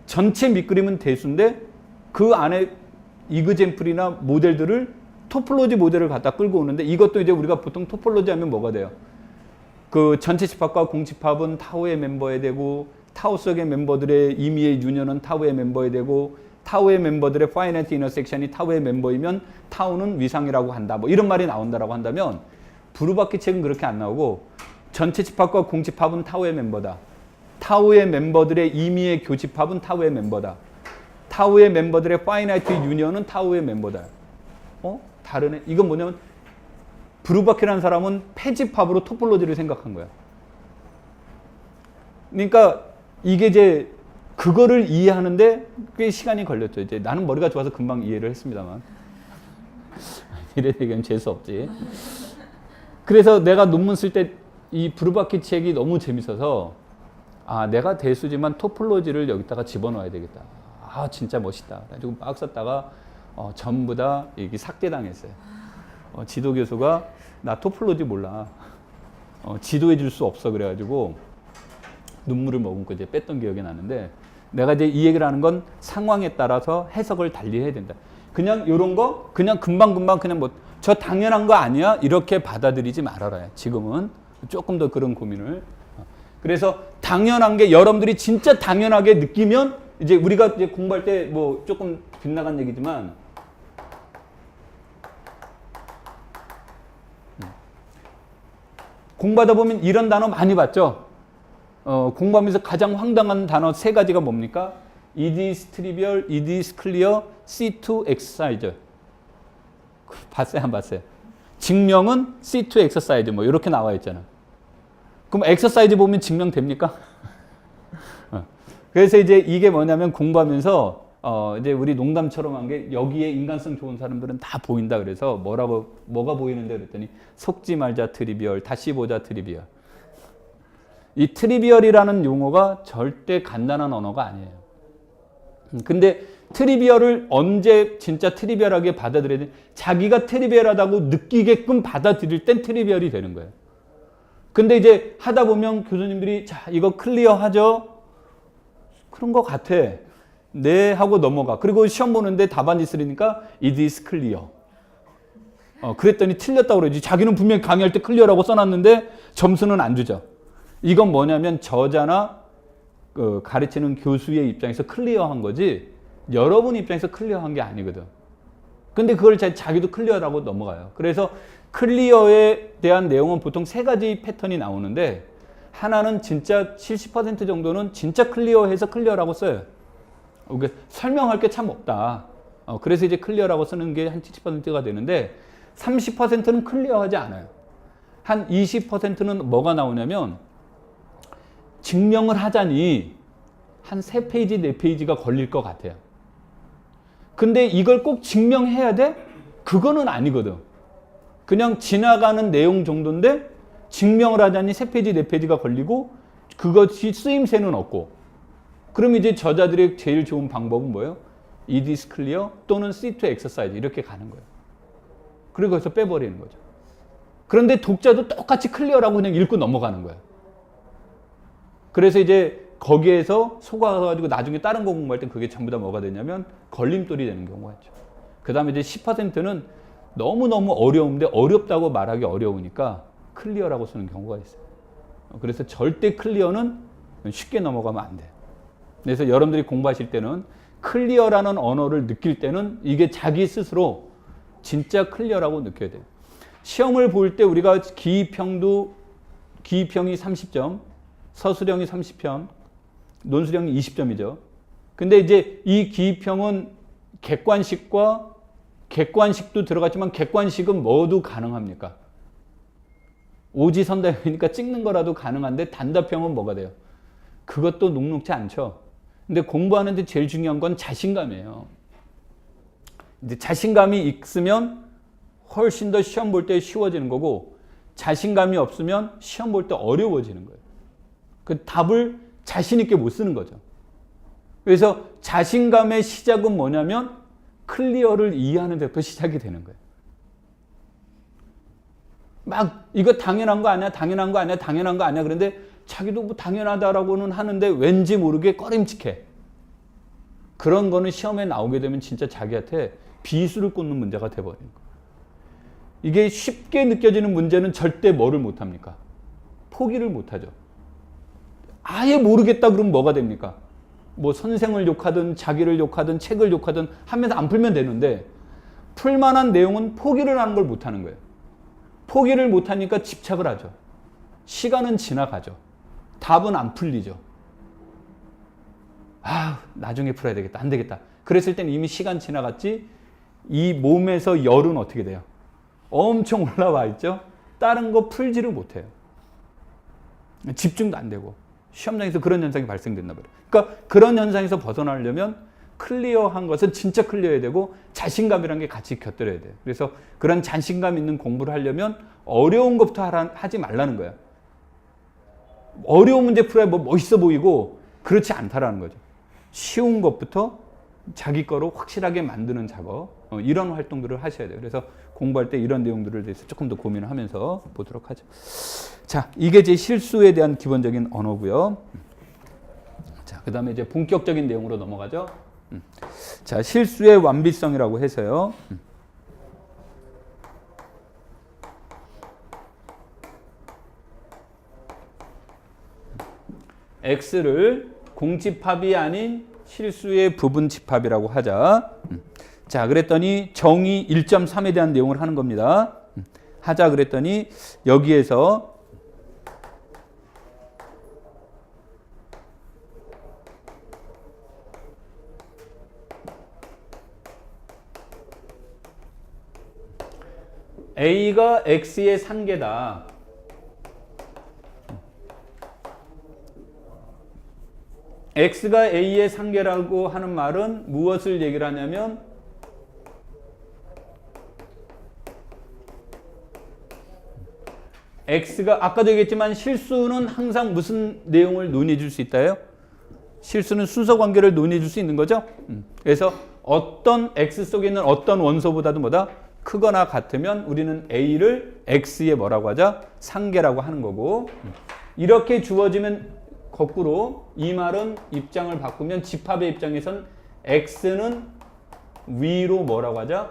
전체 밑그림은 대수인데 그 안에 이그젠플이나 모델들을 토폴로지 모델을 갖다 끌고 오는데 이것도 이제 우리가 보통 토폴로지 하면 뭐가 돼요? 그 전체 집합과 공집합은 타우의 멤버에 되고 타우 속의 멤버들의 임의의 유년은 타우의 멤버에 되고 타우의 멤버들의 파이나이트 인터섹션이 타우의 멤버이면 타우는 위상이라고 한다. 뭐 이런 말이 나온다라고 한다면 브루바키 책은 그렇게 안 나오고 전체 집합과 공집합은 타우의 멤버다. 타우의 멤버들의 임의의 교집합은 타우의 멤버다. 타우의 멤버들의 파이나이트 유니언은 타우의 멤버다. 다르네. 이건 뭐냐면 브루바키라는 사람은 패집합으로 토폴로지를 생각한 거야. 그러니까 이게 이제 그거를 이해하는데 꽤 시간이 걸렸죠. 이제 나는 머리가 좋아서 금방 이해를 했습니다만 이래 얘기하면 재수 없지. 그래서 내가 논문 쓸 때 이 브루바키 책이 너무 재밌어서 내가 대수지만 토폴로지를 여기다가 집어넣어야 되겠다. 진짜 멋있다. 그래가지고 막 썼다가 전부 다 이게 삭제당했어요. 지도 교수가 나 토폴로지 몰라. 지도해 줄 수 없어. 그래가지고 눈물을 머금고 이제 뺐던 기억이 나는데 내가 이제 이 얘기를 하는 건 상황에 따라서 해석을 달리 해야 된다. 그냥 요런 거 그냥 금방금방 그냥 뭐 저 당연한 거 아니야? 이렇게 받아들이지 말아라. 지금은 조금 더 그런 고민을. 그래서 당연한 게 여러분들이 진짜 당연하게 느끼면 이제 우리가 이제 공부할 때 뭐 조금 빗나간 얘기지만 공부하다 보면 이런 단어 많이 봤죠? 공부하면서 가장 황당한 단어 세 가지가 뭡니까? It is trivial, it is clear, C2 exercise. 봤어요? 안 봤어요? 증명은 C2 exercise 뭐 이렇게 나와 있잖아. 그럼 exercise 보면 증명됩니까? 그래서 이제 이게 뭐냐면 공부하면서 이제 우리 농담처럼 한 게 여기에 인간성 좋은 사람들은 다 보인다 그래서 뭐가 보이는데 그랬더니 속지 말자 트리비얼, 다시 보자 트리비얼. 이 트리비얼이라는 용어가 절대 간단한 언어가 아니에요. 근데 트리비얼을 언제 진짜 트리비얼하게 받아들여야 돼? 자기가 트리비얼하다고 느끼게끔 받아들일 땐 트리비얼이 되는 거예요. 근데 이제 하다 보면 교수님들이 자, 이거 클리어 하죠? 그런 거 같아. 네 하고 넘어가. 그리고 시험 보는데 답안지 쓰니까 it is clear. 그랬더니 틀렸다고 그러지. 자기는 분명히 강의할 때 클리어라고 써놨는데 점수는 안 주죠. 이건 뭐냐면 저자나 가르치는 교수의 입장에서 클리어한 거지 여러분 입장에서 클리어한 게 아니거든. 근데 그걸 자기도 클리어라고 넘어가요. 그래서 클리어에 대한 내용은 보통 세 가지 패턴이 나오는데 하나는 진짜 70% 정도는 진짜 클리어해서 클리어라고 써요. 설명할 게 참 없다. 그래서 이제 클리어라고 쓰는 게 한 70%가 되는데 30%는 클리어하지 않아요. 한 20%는 뭐가 나오냐면 증명을 하자니 한 3페이지, 4페이지가 걸릴 것 같아요. 근데 이걸 꼭 증명해야 돼? 그거는 아니거든. 그냥 지나가는 내용 정도인데 증명을 하자니 3페이지, 4페이지가 걸리고 그것이 쓰임새는 없고 그럼 이제 저자들의 제일 좋은 방법은 뭐예요? It is clear 또는 C2 exercise 이렇게 가는 거예요. 그리고 거기서 빼버리는 거죠. 그런데 독자도 똑같이 클리어라고 그냥 읽고 넘어가는 거예요. 그래서 이제 거기에서 속아가지고 나중에 다른 거 공부할 땐 그게 전부 다 뭐가 되냐면 걸림돌이 되는 경우가 있죠. 그 다음에 이제 10%는 너무너무 어려운데 어렵다고 말하기 어려우니까 클리어라고 쓰는 경우가 있어요. 그래서 절대 클리어는 쉽게 넘어가면 안 돼요. 그래서 여러분들이 공부하실 때는 클리어라는 언어를 느낄 때는 이게 자기 스스로 진짜 클리어라고 느껴야 돼요. 시험을 볼 때 우리가 기입형이 30점, 서술형이 30점, 논술형이 20점이죠. 근데 이제 이 기입형은 객관식도 들어갔지만 객관식은 뭐도 가능합니까? 오지선다형이니까 찍는 거라도 가능한데 단답형은 뭐가 돼요? 그것도 녹록지 않죠. 근데 공부하는데 제일 중요한 건 자신감이에요. 이제 자신감이 있으면 훨씬 더 시험 볼 때 쉬워지는 거고 자신감이 없으면 시험 볼 때 어려워지는 거예요. 그 답을 자신 있게 못 쓰는 거죠. 그래서 자신감의 시작은 뭐냐면 클리어를 이해하는 데부터 시작이 되는 거예요. 막 이거 당연한 거 아니야? 당연한 거 아니야? 당연한 거 아니야? 그런데 자기도 뭐 당연하다라고는 하는데 왠지 모르게 꺼림칙해. 그런 거는 시험에 나오게 되면 진짜 자기한테 비수를 꽂는 문제가 돼버리는 거예요. 이게 쉽게 느껴지는 문제는 절대 뭐를 못합니까? 포기를 못하죠. 아예 모르겠다 그러면 뭐가 됩니까? 뭐 선생을 욕하든 자기를 욕하든 책을 욕하든 하면서 안 풀면 되는데 풀만한 내용은 포기를 하는 걸 못하는 거예요. 포기를 못하니까 집착을 하죠. 시간은 지나가죠. 답은 안 풀리죠. 나중에 풀어야 되겠다. 안 되겠다. 그랬을 땐 이미 시간 지나갔지. 이 몸에서 열은 어떻게 돼요? 엄청 올라와 있죠. 다른 거 풀지를 못해요. 집중도 안 되고 시험장에서 그런 현상이 발생됐나 봐요. 그러니까 그런 현상에서 벗어나려면 클리어한 것은 진짜 클리어해야 되고 자신감이라는 게 같이 곁들여야 돼요. 그래서 그런 자신감 있는 공부를 하려면 어려운 것부터 하지 말라는 거예요. 어려운 문제 풀어야 뭐 멋있어 보이고 그렇지 않다라는 거죠. 쉬운 것부터 자기 거로 확실하게 만드는 작업, 이런 활동들을 하셔야 돼요. 그래서 공부할 때 이런 내용들을 대해서 조금 더 고민을 하면서 보도록 하죠. 자, 이게 제 실수에 대한 기본적인 언어고요. 자, 그 다음에 이제 본격적인 내용으로 넘어가죠. 자, 실수의 완비성이라고 해서요. X를 공집합이 아닌 실수의 부분 집합이라고 하자. 자, 그랬더니 정의 1.3에 대한 내용을 하는 겁니다. 하자 그랬더니 여기에서 A가 X의 상계다. X가 A의 상계라고 하는 말은 무엇을 얘기를 하냐면 X가 아까도 얘기했지만 실수는 항상 무슨 내용을 논의해 줄 수 있다요? 실수는 순서 관계를 논의해 줄 수 있는 거죠. 그래서 어떤 x 속에 있는 어떤 원소보다도 뭐다? 크거나 같으면 우리는 a를 x의 뭐라고 하자? 상계라고 하는 거고, 이렇게 주어지면 거꾸로 이 말은 입장을 바꾸면 집합의 입장에선 x는 위로 뭐라고 하자?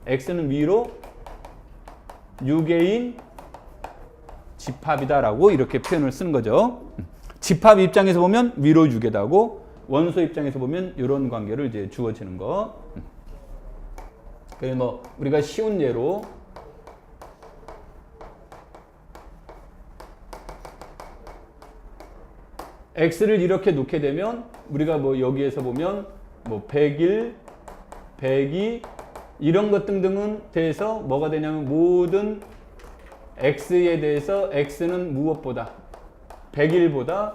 x는 위로 6개인 집합이다라고 이렇게 표현을 쓰는 거죠. 집합 입장에서 보면 위로 6에다고, 원소 입장에서 보면 이런 관계를 이제 주어지는 거. 그래서 뭐 우리가 쉬운 예로 x를 이렇게 놓게 되면 우리가 뭐 여기에서 보면 뭐 101, 102 이런 것 등등은 대해서 뭐가 되냐면 모든 x에 대해서 x는 무엇보다 101보다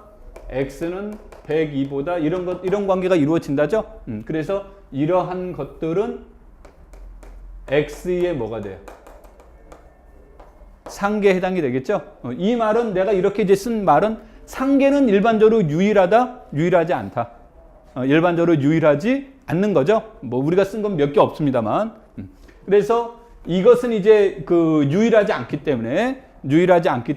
x는 102보다 이런 관계가 이루어진다죠. 그래서 이러한 것들은 x의 뭐가 돼요? 상계에 해당이 되겠죠. 이 말은 내가 이렇게 이제 쓴 말은 상계는 일반적으로 유일하다, 유일하지 않다. 일반적으로 유일하지 않는 거죠. 뭐 우리가 쓴 건 몇 개 없습니다만. 그래서 이것은 이제 그 유일하지 않기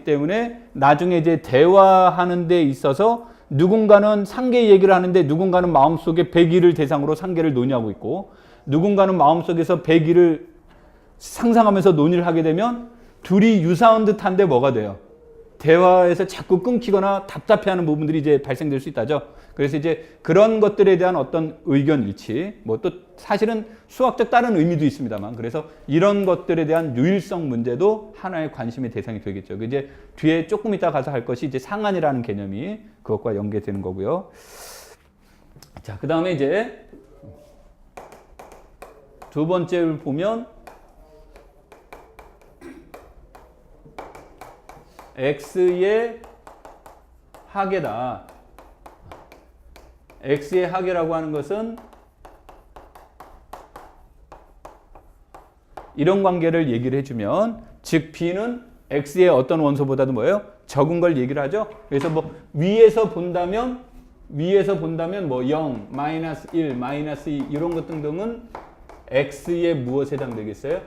때문에 나중에 이제 대화하는 데 있어서 누군가는 상계 얘기를 하는데 누군가는 마음속에 102를 대상으로 상계를 논의하고 있고, 누군가는 마음속에서 102를 상상하면서 논의를 하게 되면 둘이 유사한 듯한데 뭐가 돼요? 대화에서 자꾸 끊기거나 답답해하는 부분들이 이제 발생될 수 있다죠. 그래서 이제 그런 것들에 대한 어떤 의견 일치, 뭐 또 사실은 수학적 다른 의미도 있습니다만, 그래서 이런 것들에 대한 유일성 문제도 하나의 관심의 대상이 되겠죠. 이제 뒤에 조금 이따 가서 할 것이 이제 상한이라는 개념이 그것과 연계되는 거고요. 자, 그 다음에 이제 두 번째를 보면 x의 하계다. x의 하계라고 하는 것은 이런 관계를 얘기를 해주면, 즉 b는 x의 어떤 원소보다도 뭐예요? 적은 걸 얘기를 하죠. 그래서 뭐 위에서 본다면 뭐 0, 마이너스 1, 마이너스 2 이런 것 등등은 x의 무엇에 해당되겠어요?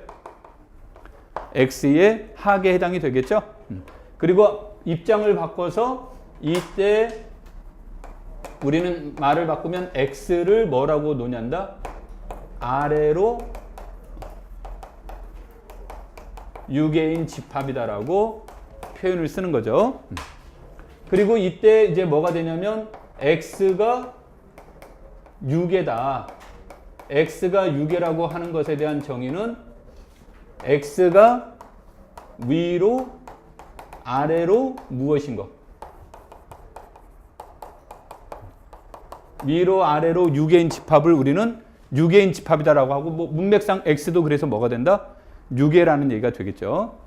x의 하계에 해당이 되겠죠. 그리고 입장을 바꿔서 이때 우리는 말을 바꾸면 x를 뭐라고 논의한다? 아래로 6개인 집합이다라고 표현을 쓰는 거죠. 그리고 이때 이제 뭐가 되냐면 x가 6개다. x가 6개라고 하는 것에 대한 정의는 x가 위로 아래로 무엇인 거? 위로 아래로 6개인 집합을 우리는 6개인 집합이다라고 하고, 뭐 문맥상 x도 그래서 뭐가 된다? 6개라는 얘기가 되겠죠.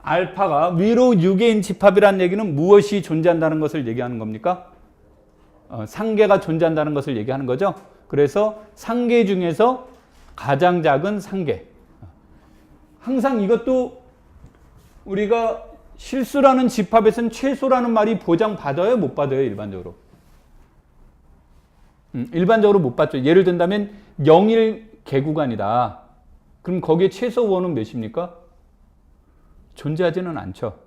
알파가 위로 6개인 집합이라는 얘기는 무엇이 존재한다는 것을 얘기하는 겁니까? 상계가 존재한다는 것을 얘기하는 거죠. 그래서 상계 중에서 가장 작은 상계. 항상 이것도 우리가 실수라는 집합에서는 최소라는 말이 보장받아요? 못 받아요? 일반적으로? 일반적으로 못 받죠. 예를 든다면 0일 개구간이다. 그럼 거기에 최소 원은 몇입니까? 존재하지는 않죠.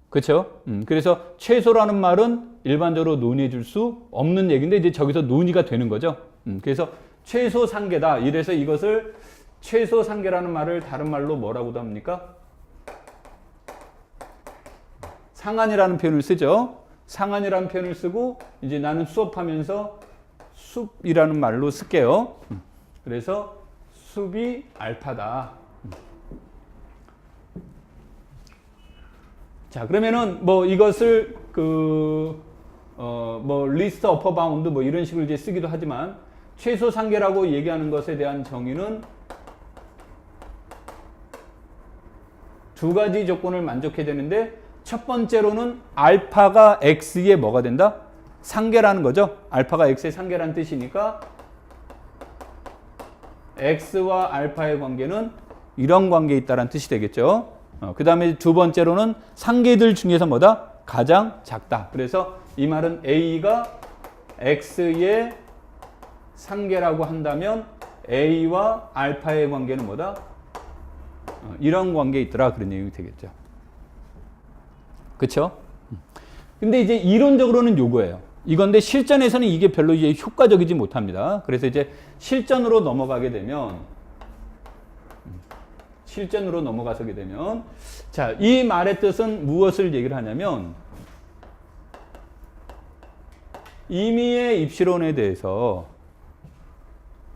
그렇죠? 그래서 최소라는 말은 일반적으로 논의해 줄 수 없는 얘기인데 이제 저기서 논의가 되는 거죠. 그래서 최소 상계다. 이래서 이것을 최소 상계라는 말을 다른 말로 뭐라고도 합니까? 상한이라는 표현을 쓰죠. 상한이라는 표현을 쓰고 이제 나는 수업하면서 숲이라는 말로 쓸게요. 그래서 숲이 알파다. 자, 그러면은 뭐 이것을 뭐 리스트 어퍼 바운드 뭐 이런 식으로 이제 쓰기도 하지만 최소 상계라고 얘기하는 것에 대한 정의는 두 가지 조건을 만족해야 되는데 첫 번째로는 알파가 x의 뭐가 된다? 상계라는 거죠. 알파가 x의 상계라는 뜻이니까 x와 알파의 관계는 이런 관계에 있다는 뜻이 되겠죠. 그 다음에 두 번째로는 상계들 중에서 뭐다? 가장 작다. 그래서 이 말은 a가 x의 상계라고 한다면 a와 알파의 관계는 뭐다? 이런 관계에 있더라. 그런 얘기 되겠죠. 그쵸? 근데 이제 이론적으로는 요거예요. 이건데 실전에서는 이게 별로 이제 효과적이지 못합니다. 그래서 이제 실전으로 넘어가게 되면 자, 이 말의 뜻은 무엇을 얘기를 하냐면 임의의 입시론에 대해서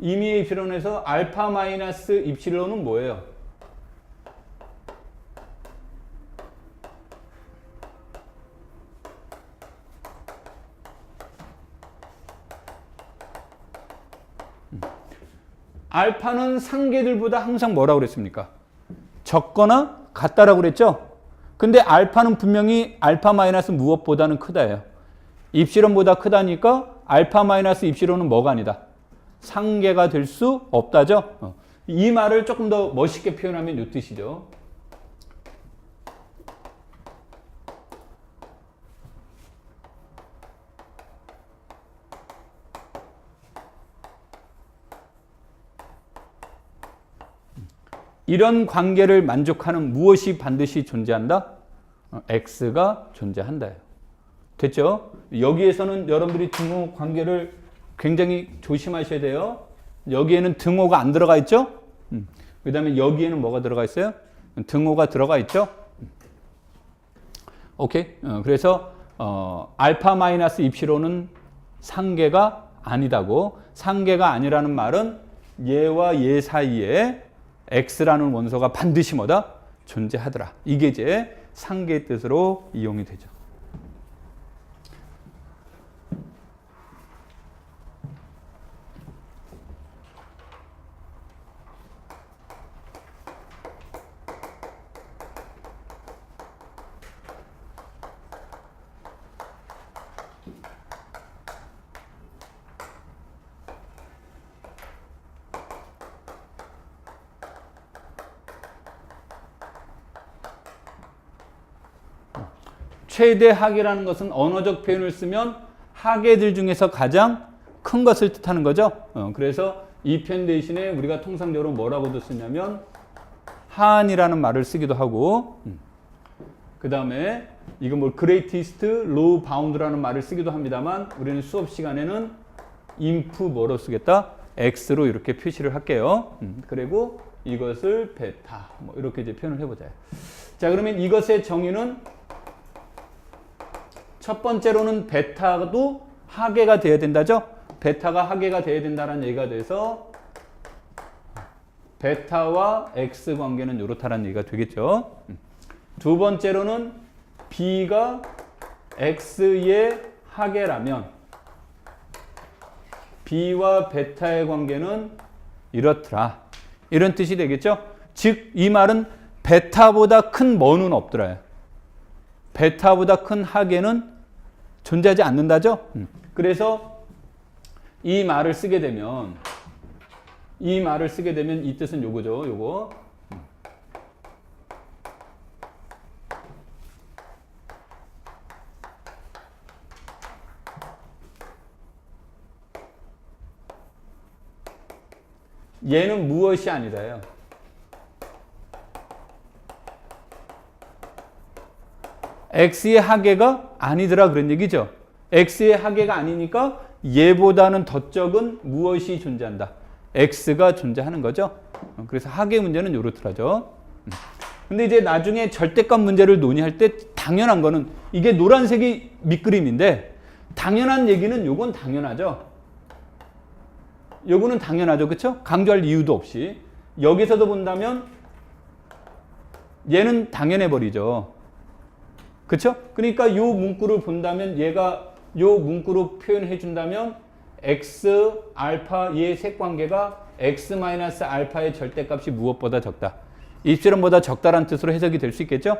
임의의 입시론에서 알파 마이너스 입시론은 뭐예요? 알파는 상계들보다 항상 뭐라고 그랬습니까? 적거나 같다라고 그랬죠? 근데 알파는 분명히 알파 마이너스 무엇보다는 크다예요. 입시론보다 크다니까 알파 마이너스 입시론은 뭐가 아니다? 상계가 될 수 없다죠? 이 말을 조금 더 멋있게 표현하면 이 뜻이죠. 이런 관계를 만족하는 무엇이 반드시 존재한다? X가 존재한다. 됐죠? 여기에서는 여러분들이 등호 관계를 굉장히 조심하셔야 돼요. 여기에는 등호가 안 들어가 있죠? 그 다음에 여기에는 뭐가 들어가 있어요? 등호가 들어가 있죠? 오케이? 그래서 알파 마이너스 입시론은 상계가 아니다고. 상계가 아니라는 말은 얘와 얘 사이에 X라는 원소가 반드시 뭐다? 존재하더라. 이게 이제 상계의 뜻으로 이용이 되죠. 최대 하계라는 것은 언어적 표현을 쓰면 하계들 중에서 가장 큰 것을 뜻하는 거죠. 그래서 이 표현 대신에 우리가 통상적으로 뭐라고도 쓰냐면 하한이라는 말을 쓰기도 하고, 그 다음에 이거 뭐 greatest low bound라는 말을 쓰기도 합니다만 우리는 수업 시간에는 inf 뭐로 쓰겠다? x로 이렇게 표시를 할게요. 그리고 이것을 베타 뭐 이렇게 이제 표현을 해보자. 자, 그러면 이것의 정의는 첫 번째로는 베타도 하계가 돼야 된다죠? 베타가 하계가 돼야 된다는 얘기가 돼서 베타와 X 관계는 이렇다는 얘기가 되겠죠. 두 번째로는 B가 X의 하계라면 B와 베타의 관계는 이렇더라. 이런 뜻이 되겠죠. 즉, 이 말은 베타보다 큰 뭐는 없더라요. 베타보다 큰 하계는 존재하지 않는다죠. 그래서 이 말을 쓰게 되면 이 뜻은 요거죠. 요거. 얘는 무엇이 아니다요. X의 하계가 아니더라 그런 얘기죠. X의 하계가 아니니까 얘보다는 더 적은 무엇이 존재한다. X가 존재하는 거죠. 그래서 하계 문제는 요렇더라죠. 근데 이제 나중에 절대값 문제를 논의할 때 당연한 거는 이게 노란색이 밑그림인데 당연한 얘기는 요건 당연하죠. 요거는 당연하죠. 그렇죠? 강조할 이유도 없이. 여기서도 본다면 얘는 당연해 버리죠. 그렇죠? 그러니까 요 문구를 본다면 얘가 요 문구로 표현해 준다면 x 알파 얘의 색관계가 x 마이너스 알파의 절대값이 무엇보다 적다. 입실험보다 적다란 뜻으로 해석이 될 수 있겠죠?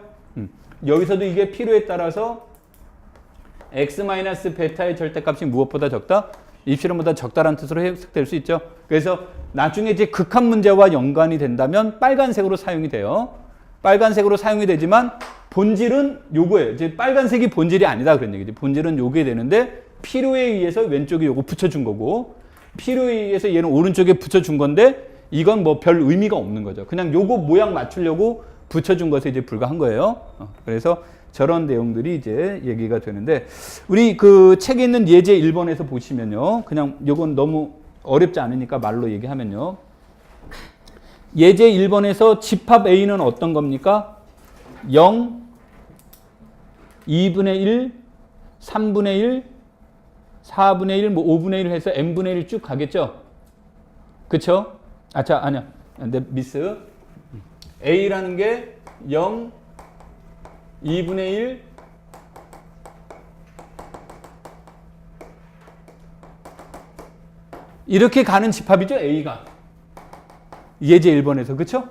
여기서도 이게 필요에 따라서 x 마이너스 베타의 절대값이 무엇보다 적다? 입실험보다 적다란 뜻으로 해석될 수 있죠. 그래서 나중에 이제 극한 문제와 연관이 된다면 빨간색으로 사용이 돼요. 빨간색으로 사용이 되지만 본질은 요거예요. 이제 빨간색이 본질이 아니다 그런 얘기지. 본질은 요게 되는데 필요에 의해서 왼쪽에 요거 붙여준 거고 필요에 의해서 얘는 오른쪽에 붙여준 건데 이건 뭐 별 의미가 없는 거죠. 그냥 요거 모양 맞추려고 붙여준 것에 이제 불과한 거예요. 그래서 저런 내용들이 이제 얘기가 되는데 우리 그 책에 있는 예제 1번에서 보시면요. 그냥 요건 너무 어렵지 않으니까 말로 얘기하면요. 예제 1번에서 집합 A는 어떤 겁니까? 0, 2분의 1, 3분의 1, 4분의 1, 뭐 5분의 1 해서 n분의 1 쭉 가겠죠? 그쵸? 아니야. 내 미스. A라는 게 0, 2분의 1, 이렇게 가는 집합이죠, A가. 예제 1번에서, 그쵸?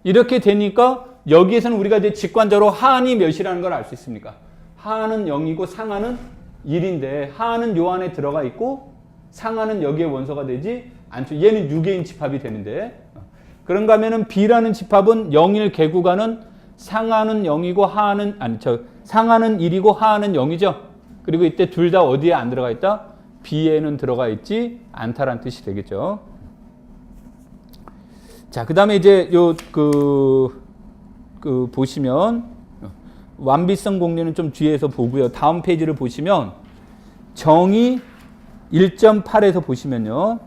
이렇게 되니까 여기에서는 우리가 이제 직관적으로 하한이 몇이라는 걸 알 수 있습니까? 하한은 0이고 상한은 1인데 하한은 요 안에 들어가 있고 상한은 여기에 원소가 되지 않죠. 얘는 6개인 집합이 되는데 그런가 하면은 B라는 집합은 0, 1 개구간은 상한은 0이고 상한은 1이고 하한은 0이죠. 그리고 이때 둘 다 어디에 안 들어가 있다? B에는 들어가 있지 않다라는 뜻이 되겠죠. 자, 그 다음에 이제 보시면 완비성 공리는 좀 뒤에서 보고요. 다음 페이지를 보시면 정의 1.8에서 보시면요.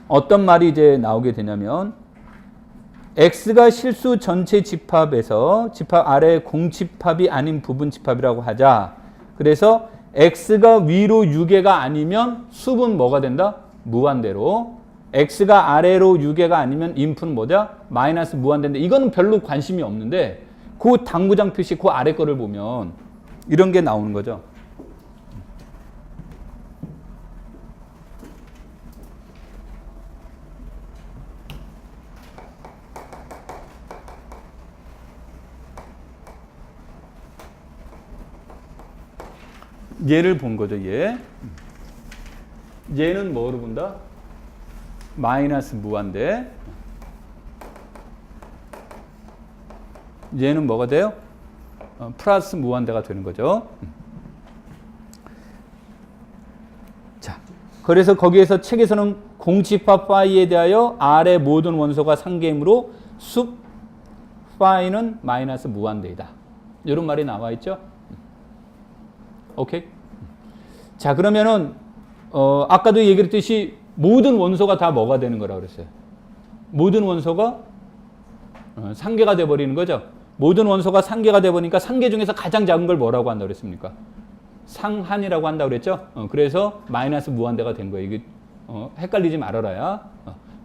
어떤 말이 이제 나오게 되냐면 X가 실수 전체 집합에서 집합 아래 공집합이 아닌 부분 집합이라고 하자. 그래서 X가 위로 6개가 아니면 수분 뭐가 된다? 무한대로. X가 아래로 6개가 아니면 인풋은 뭐냐? 마이너스 무한대인데 이거는 별로 관심이 없는데 그 당구장 표시 그 아래 거를 보면 이런 게 나오는 거죠. 얘를 본 거죠, 얘. 얘는 뭐로 본다? 마이너스 무한대. 얘는 뭐가 돼요? 플러스 무한대가 되는 거죠. 자, 그래서 거기에서 책에서는 공집합 파이에 대하여 R의 모든 원소가 상계이므로 숲 파이는 마이너스 무한대이다. 이런 말이 나와 있죠. 오케이? 자, 그러면은 아까도 얘기했듯이 모든 원소가 다 뭐가 되는 거라고 그랬어요? 모든 원소가 상계가 돼 버리는 거죠. 모든 원소가 상계가 돼 버리니까 상계 중에서 가장 작은 걸 뭐라고 한다고 그랬습니까? 상한이라고 한다고 그랬죠. 그래서 마이너스 무한대가 된 거예요. 이게 헷갈리지 말아라야.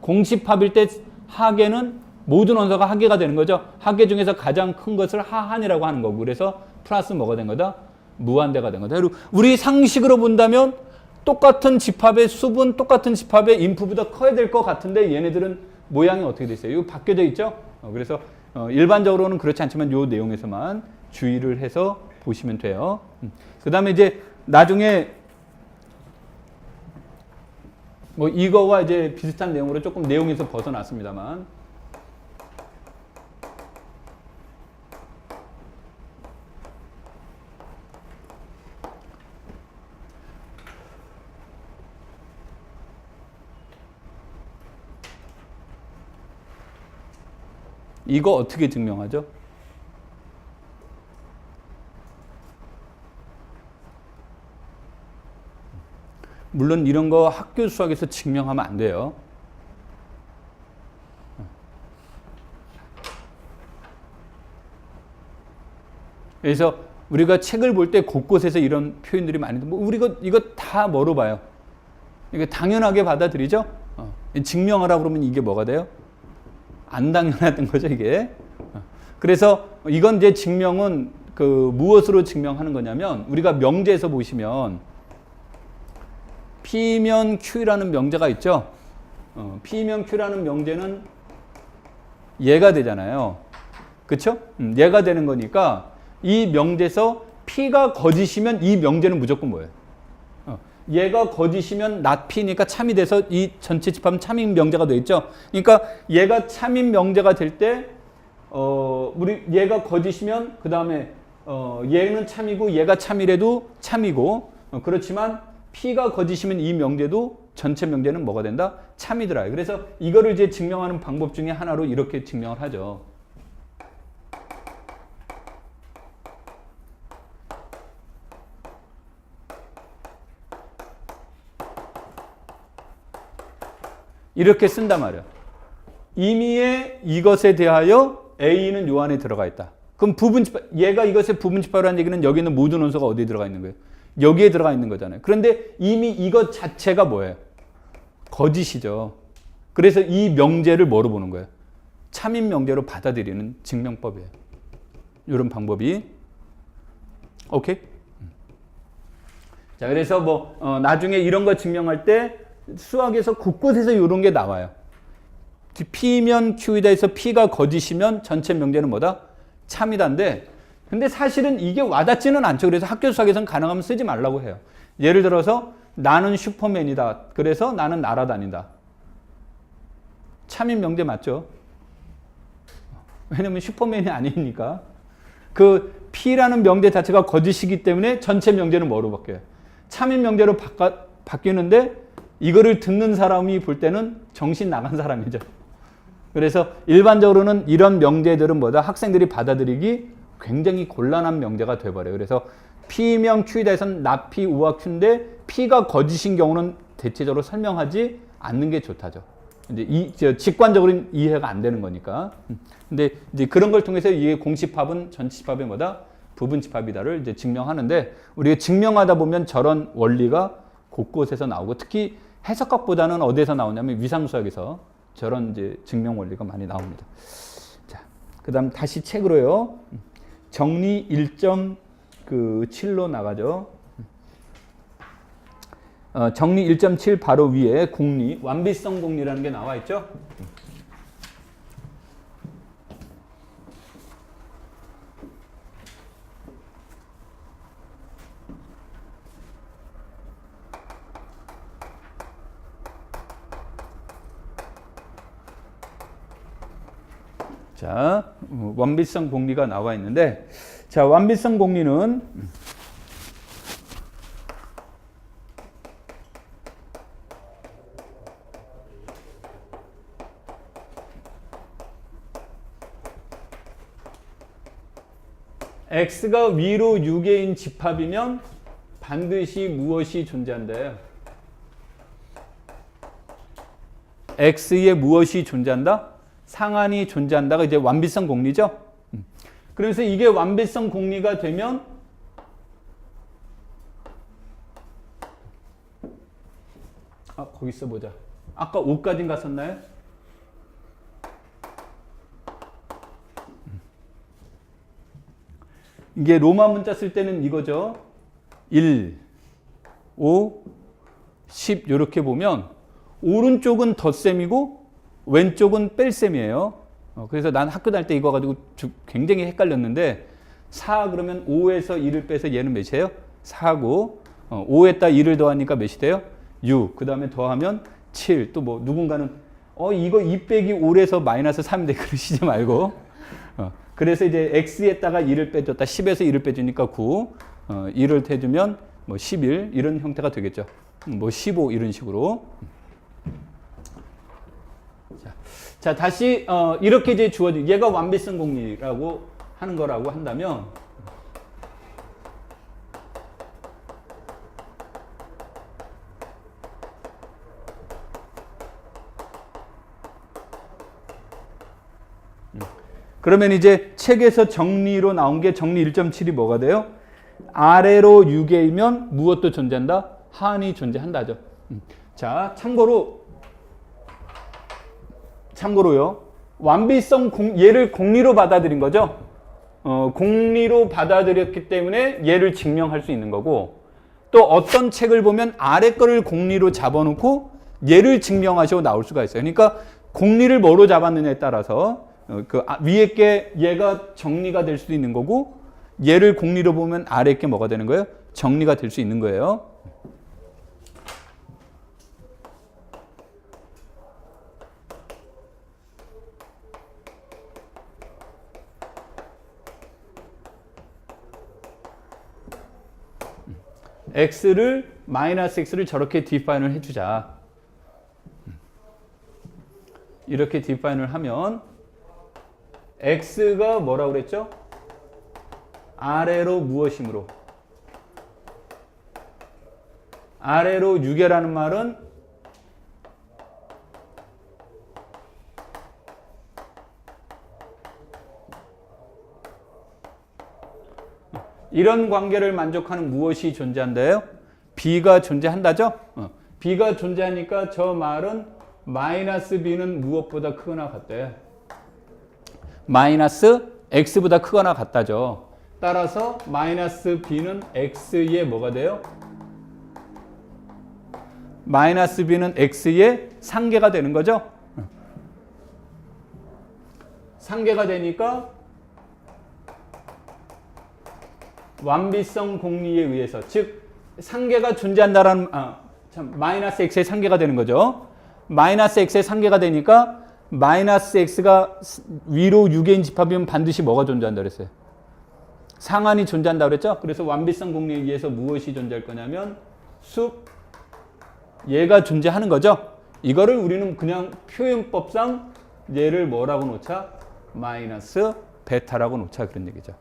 공집합일 때 하계는 모든 원소가 하계가 되는 거죠. 하계 중에서 가장 큰 것을 하한이라고 하는 거고 그래서 플러스 뭐가 된 거다? 무한대가 된 거다. 그리고 우리 상식으로 본다면 똑같은 집합의 수분, 똑같은 집합의 인풋보다 커야 될 것 같은데 얘네들은 모양이 어떻게 돼 있어요? 이거 바뀌어져 있죠? 그래서 일반적으로는 그렇지 않지만 이 내용에서만 주의를 해서 보시면 돼요. 그 다음에 이제 나중에 뭐 이거와 이제 비슷한 내용으로 조금 내용에서 벗어났습니다만 이거 어떻게 증명하죠? 물론 이런 거 학교 수학에서 증명하면 안 돼요. 그래서 우리가 책을 볼 때 곳곳에서 이런 표현들이 많이 뭐 우리가 이거 다 뭐로 봐요? 이게 당연하게 받아들이죠? 증명하라고 그러면 이게 뭐가 돼요? 안 당연하던 거죠, 이게. 그래서 이건 이제 증명은 그 무엇으로 증명하는 거냐면 우리가 명제에서 보시면 P면 Q라는 명제가 있죠. P면 Q라는 명제는 얘가 되잖아요. 그쵸? 얘가 되는 거니까 이 명제에서 P가 거짓이면 이 명제는 무조건 뭐예요? 얘가 거짓이면 not P니까 참이 돼서 이 전체 집합은 참인 명제가 돼 있죠. 그러니까 얘가 참인 명제가 될 때 우리 얘가 거짓이면 그 다음에 얘는 참이고 얘가 참이래도 참이고 그렇지만 P가 거짓이면 이 명제도 전체 명제는 뭐가 된다? 참이더라. 그래서 이거를 이제 증명하는 방법 중에 하나로 이렇게 증명을 하죠. 이렇게 쓴단 말이야. 임의의 이것에 대하여 A는 요 안에 들어가 있다. 그럼 부분집합, 얘가 이것의 부분집합이라는 얘기는 여기 있는 모든 원소가 어디에 들어가 있는 거예요? 여기에 들어가 있는 거잖아요. 그런데 이미 이것 자체가 뭐예요? 거짓이죠. 그래서 이 명제를 뭐로 보는 거예요? 참인 명제로 받아들이는 증명법이에요. 이런 방법이. 오케이? 자, 그래서 뭐 나중에 이런 거 증명할 때 수학에서 곳곳에서 이런 게 나와요. P면 Q이다 해서 P가 거짓이면 전체 명제는 뭐다? 참이다인데 근데 사실은 이게 와닿지는 않죠. 그래서 학교 수학에서는 가능하면 쓰지 말라고 해요. 예를 들어서 나는 슈퍼맨이다. 그래서 나는 날아다닌다. 참인 명제 맞죠? 왜냐면 슈퍼맨이 아니니까. 그 P라는 명제 자체가 거짓이기 때문에 전체 명제는 뭐로 바뀌어요? 참인 명제로 바뀌는데 이거를 듣는 사람이 볼 때는 정신 나간 사람이죠. 그래서 일반적으로는 이런 명제들은 뭐다? 학생들이 받아들이기 굉장히 곤란한 명제가 돼버려요. 그래서 P면 Q에 대해서는 not P, 우와 Q인데 P가 거짓인 경우는 대체적으로 설명하지 않는 게 좋다죠. 이제 직관적으로는 이해가 안 되는 거니까. 근데 이제 그런 걸 통해서 이게 공집합은 전집합의 뭐다? 부분집합이다를 이제 증명하는데 우리가 증명하다 보면 저런 원리가 곳곳에서 나오고 특히 해석학보다는 어디에서 나오냐면 위상수학에서 저런 이제 증명 원리가 많이 나옵니다. 자, 그다음 다시 책으로요. 정리 1.7로 나가죠. 정리 1.7 바로 위에 공리, 완비성 공리라는 게 나와 있죠. 자, 완비성 공리가 나와 있는데, 자, 완비성 공리는 X가 위로 6개인 집합이면 반드시 무엇이 존재한다요? X에 무엇이 존재한다? 상한이 존재한다가 이제 완비성 공리죠. 그래서 이게 완비성 공리가 되면 거기 써보자. 아까 5까지 갔었나요? 이게 로마 문자 쓸 때는 이거죠. 1, 5, 10 이렇게 보면 오른쪽은 덧셈이고 왼쪽은 뺄셈이에요. 그래서 난 학교 다닐 때 이거 가지고 굉장히 헷갈렸는데 4 그러면 5에서 2를 빼서 얘는 몇이에요? 4고 5에다 2를 더하니까 몇이 돼요? 6. 그 다음에 더하면 7. 또 뭐 누군가는 이거 2 빼기 5에서 마이너스 3인데 그러시지 말고 그래서 이제 x에다가 2를 빼줬다. 10에서 2를 빼주니까 9. 2를 해주면 뭐 11 이런 형태가 되겠죠. 뭐 15 이런 식으로. 자, 다시 이렇게 이제 주어진 얘가 완비성 공리라고 하는 거라고 한다면 그러면 이제 책에서 정리로 나온 게 정리 1.7이 뭐가 돼요? 아래로 6개이면 무엇도 존재한다? 하한이 존재한다죠. 자, 참고로요. 완비성 얘를 공리로 받아들인 거죠. 공리로 받아들였기 때문에 얘를 증명할 수 있는 거고, 또 어떤 책을 보면 아래 거를 공리로 잡아놓고 얘를 증명하시고 나올 수가 있어요. 그러니까 공리를 뭐로 잡았느냐에 따라서 위에 게 얘가 정리가 될 수도 있는 거고, 얘를 공리로 보면 아래 게 뭐가 되는 거예요? 정리가 될 수 있는 거예요. 마이너스 x를 저렇게 디파인을 해주자. 이렇게 디파인을 하면 x가 뭐라고 그랬죠? 아래로 무엇이므로? 아래로 6이라는 말은 이런 관계를 만족하는 무엇이 존재한다요? b가 존재한다죠? b가 존재하니까 저 말은 마이너스 b는 무엇보다 크거나 같대요? 마이너스 x보다 크거나 같다죠. 따라서 마이너스 b는 x의 뭐가 돼요? 마이너스 b는 x의 상계가 되는 거죠. 상계가 되니까 완비성 공리에 의해서, 즉 상계가 존재한다라는 마이너스 x의 상계가 되는 거죠. 마이너스 x의 상계가 되니까 마이너스 x가 위로 6개인 집합이면 반드시 뭐가 존재한다 그랬어요? 상한이 존재한다 그랬죠? 그래서 완비성 공리에 의해서 무엇이 존재할 거냐면 숲 얘가 존재하는 거죠. 이거를 우리는 그냥 표현법상 얘를 뭐라고 놓자? 마이너스 베타라고 놓자, 그런 얘기죠.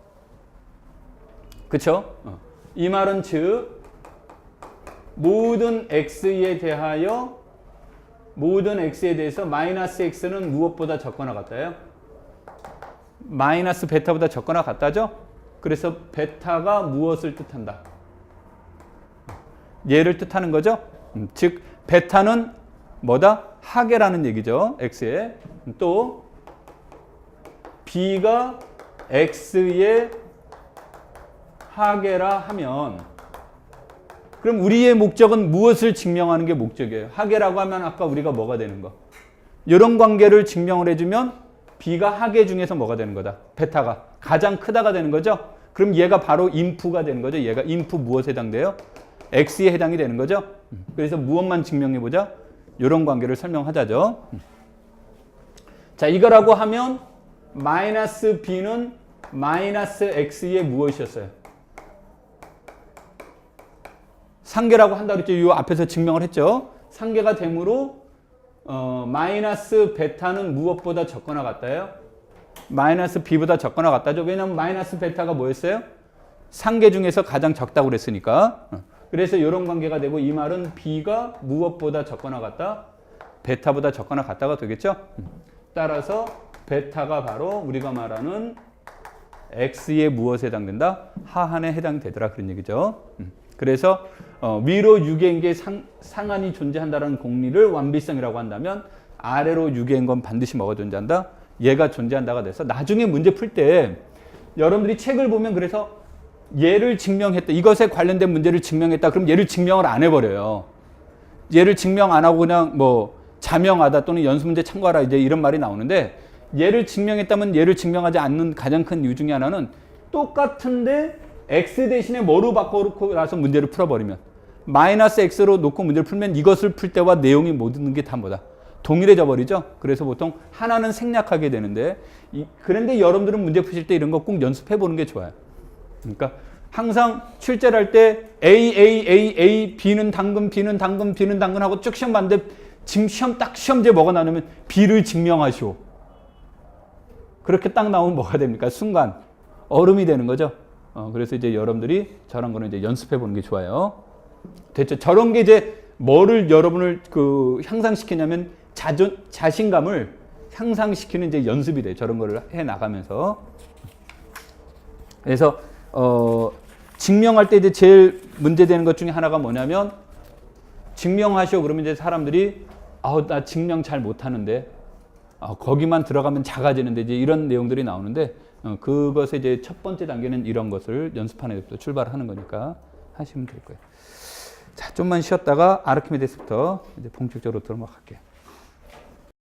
그쵸? 이 말은 즉 모든 x에 대해서 마이너스 x는 무엇보다 적거나 같다요? 마이너스 베타보다 적거나 같다죠? 그래서 베타가 무엇을 뜻한다? 얘를 뜻하는 거죠? 즉 베타는 뭐다? 하계라는 얘기죠. x에. 또 b가 x의 하계라 하면, 그럼 우리의 목적은 무엇을 증명하는 게 목적이에요? 하계라고 하면 아까 우리가 뭐가 되는 거? 이런 관계를 증명을 해주면 b가 하계 중에서 뭐가 되는 거다? 베타가 가장 크다가 되는 거죠. 그럼 얘가 바로 인프가 되는 거죠. 얘가 인프 무엇에 해당돼요? x에 해당이 되는 거죠. 그래서 무엇만 증명해보자? 이런 관계를 설명하자죠. 자, 이거라고 하면 마이너스 b는 마이너스 x의 무엇이었어요? 상계라고 한다 그랬죠. 이 앞에서 증명을 했죠. 상계가 되므로 마이너스 베타는 무엇보다 적거나 같다요? 마이너스 b보다 적거나 같다죠. 왜냐하면 마이너스 베타가 뭐였어요? 상계 중에서 가장 적다고 그랬으니까. 그래서 이런 관계가 되고, 이 말은 b가 무엇보다 적거나 같다? 베타보다 적거나 같다가 되겠죠. 따라서 베타가 바로 우리가 말하는 x의 무엇에 해당된다? 하한에 해당되더라, 그런 얘기죠. 그래서 위로 6개인 게 상한이 존재한다는 공리를 완비성이라고 한다면 아래로 6개인 건 반드시 뭐가 존재한다? 얘가 존재한다가 돼서 나중에 문제 풀 때 여러분들이 책을 보면, 그래서 얘를 증명했다, 이것에 관련된 문제를 증명했다, 그럼 얘를 증명을 안 해버려요. 얘를 증명 안 하고 그냥 뭐 자명하다 또는 연습문제 참고하라, 이제 이런 말이 나오는데, 얘를 증명했다면 얘를 증명하지 않는 가장 큰 이유 중에 하나는 똑같은데 x 대신에 뭐로 바꿔놓고 나서 문제를 풀어버리면, 마이너스 x로 놓고 문제를 풀면 이것을 풀 때와 내용이 모든 게 다 뭐다? 동일해져 버리죠. 그래서 보통 하나는 생략하게 되는데, 그런데 여러분들은 문제 푸실 때 이런 거 꼭 연습해 보는 게 좋아요. 그러니까 항상 출제를 할 때 A, B는 당근, B는 당근, B는 당근 하고 쭉 시험 봤는데, 지금 시험제 뭐가 나오냐면 B를 증명하시오. 그렇게 딱 나오면 뭐가 됩니까? 순간 얼음이 되는 거죠. 그래서 이제 여러분들이 저런 거는 이제 연습해 보는 게 좋아요. 됐죠? 저런 게 이제 뭐를 여러분을 향상시키냐면 자신감을 향상시키는 이제 연습이 돼요. 저런 거를 해 나가면서. 그래서 증명할 때 이제 제일 문제되는 것 중에 하나가 뭐냐면, 증명하시오 그러면 이제 사람들이 나 증명 잘 못하는데 거기만 들어가면 작아지는데, 이제 이런 내용들이 나오는데, 그것의 이제 첫 번째 단계는 이런 것을 연습하는 데부터 출발하는 거니까 하시면 될 거예요. 자, 좀만 쉬었다가 아르키메데스부터 이제 본격적으로 들어갈게요.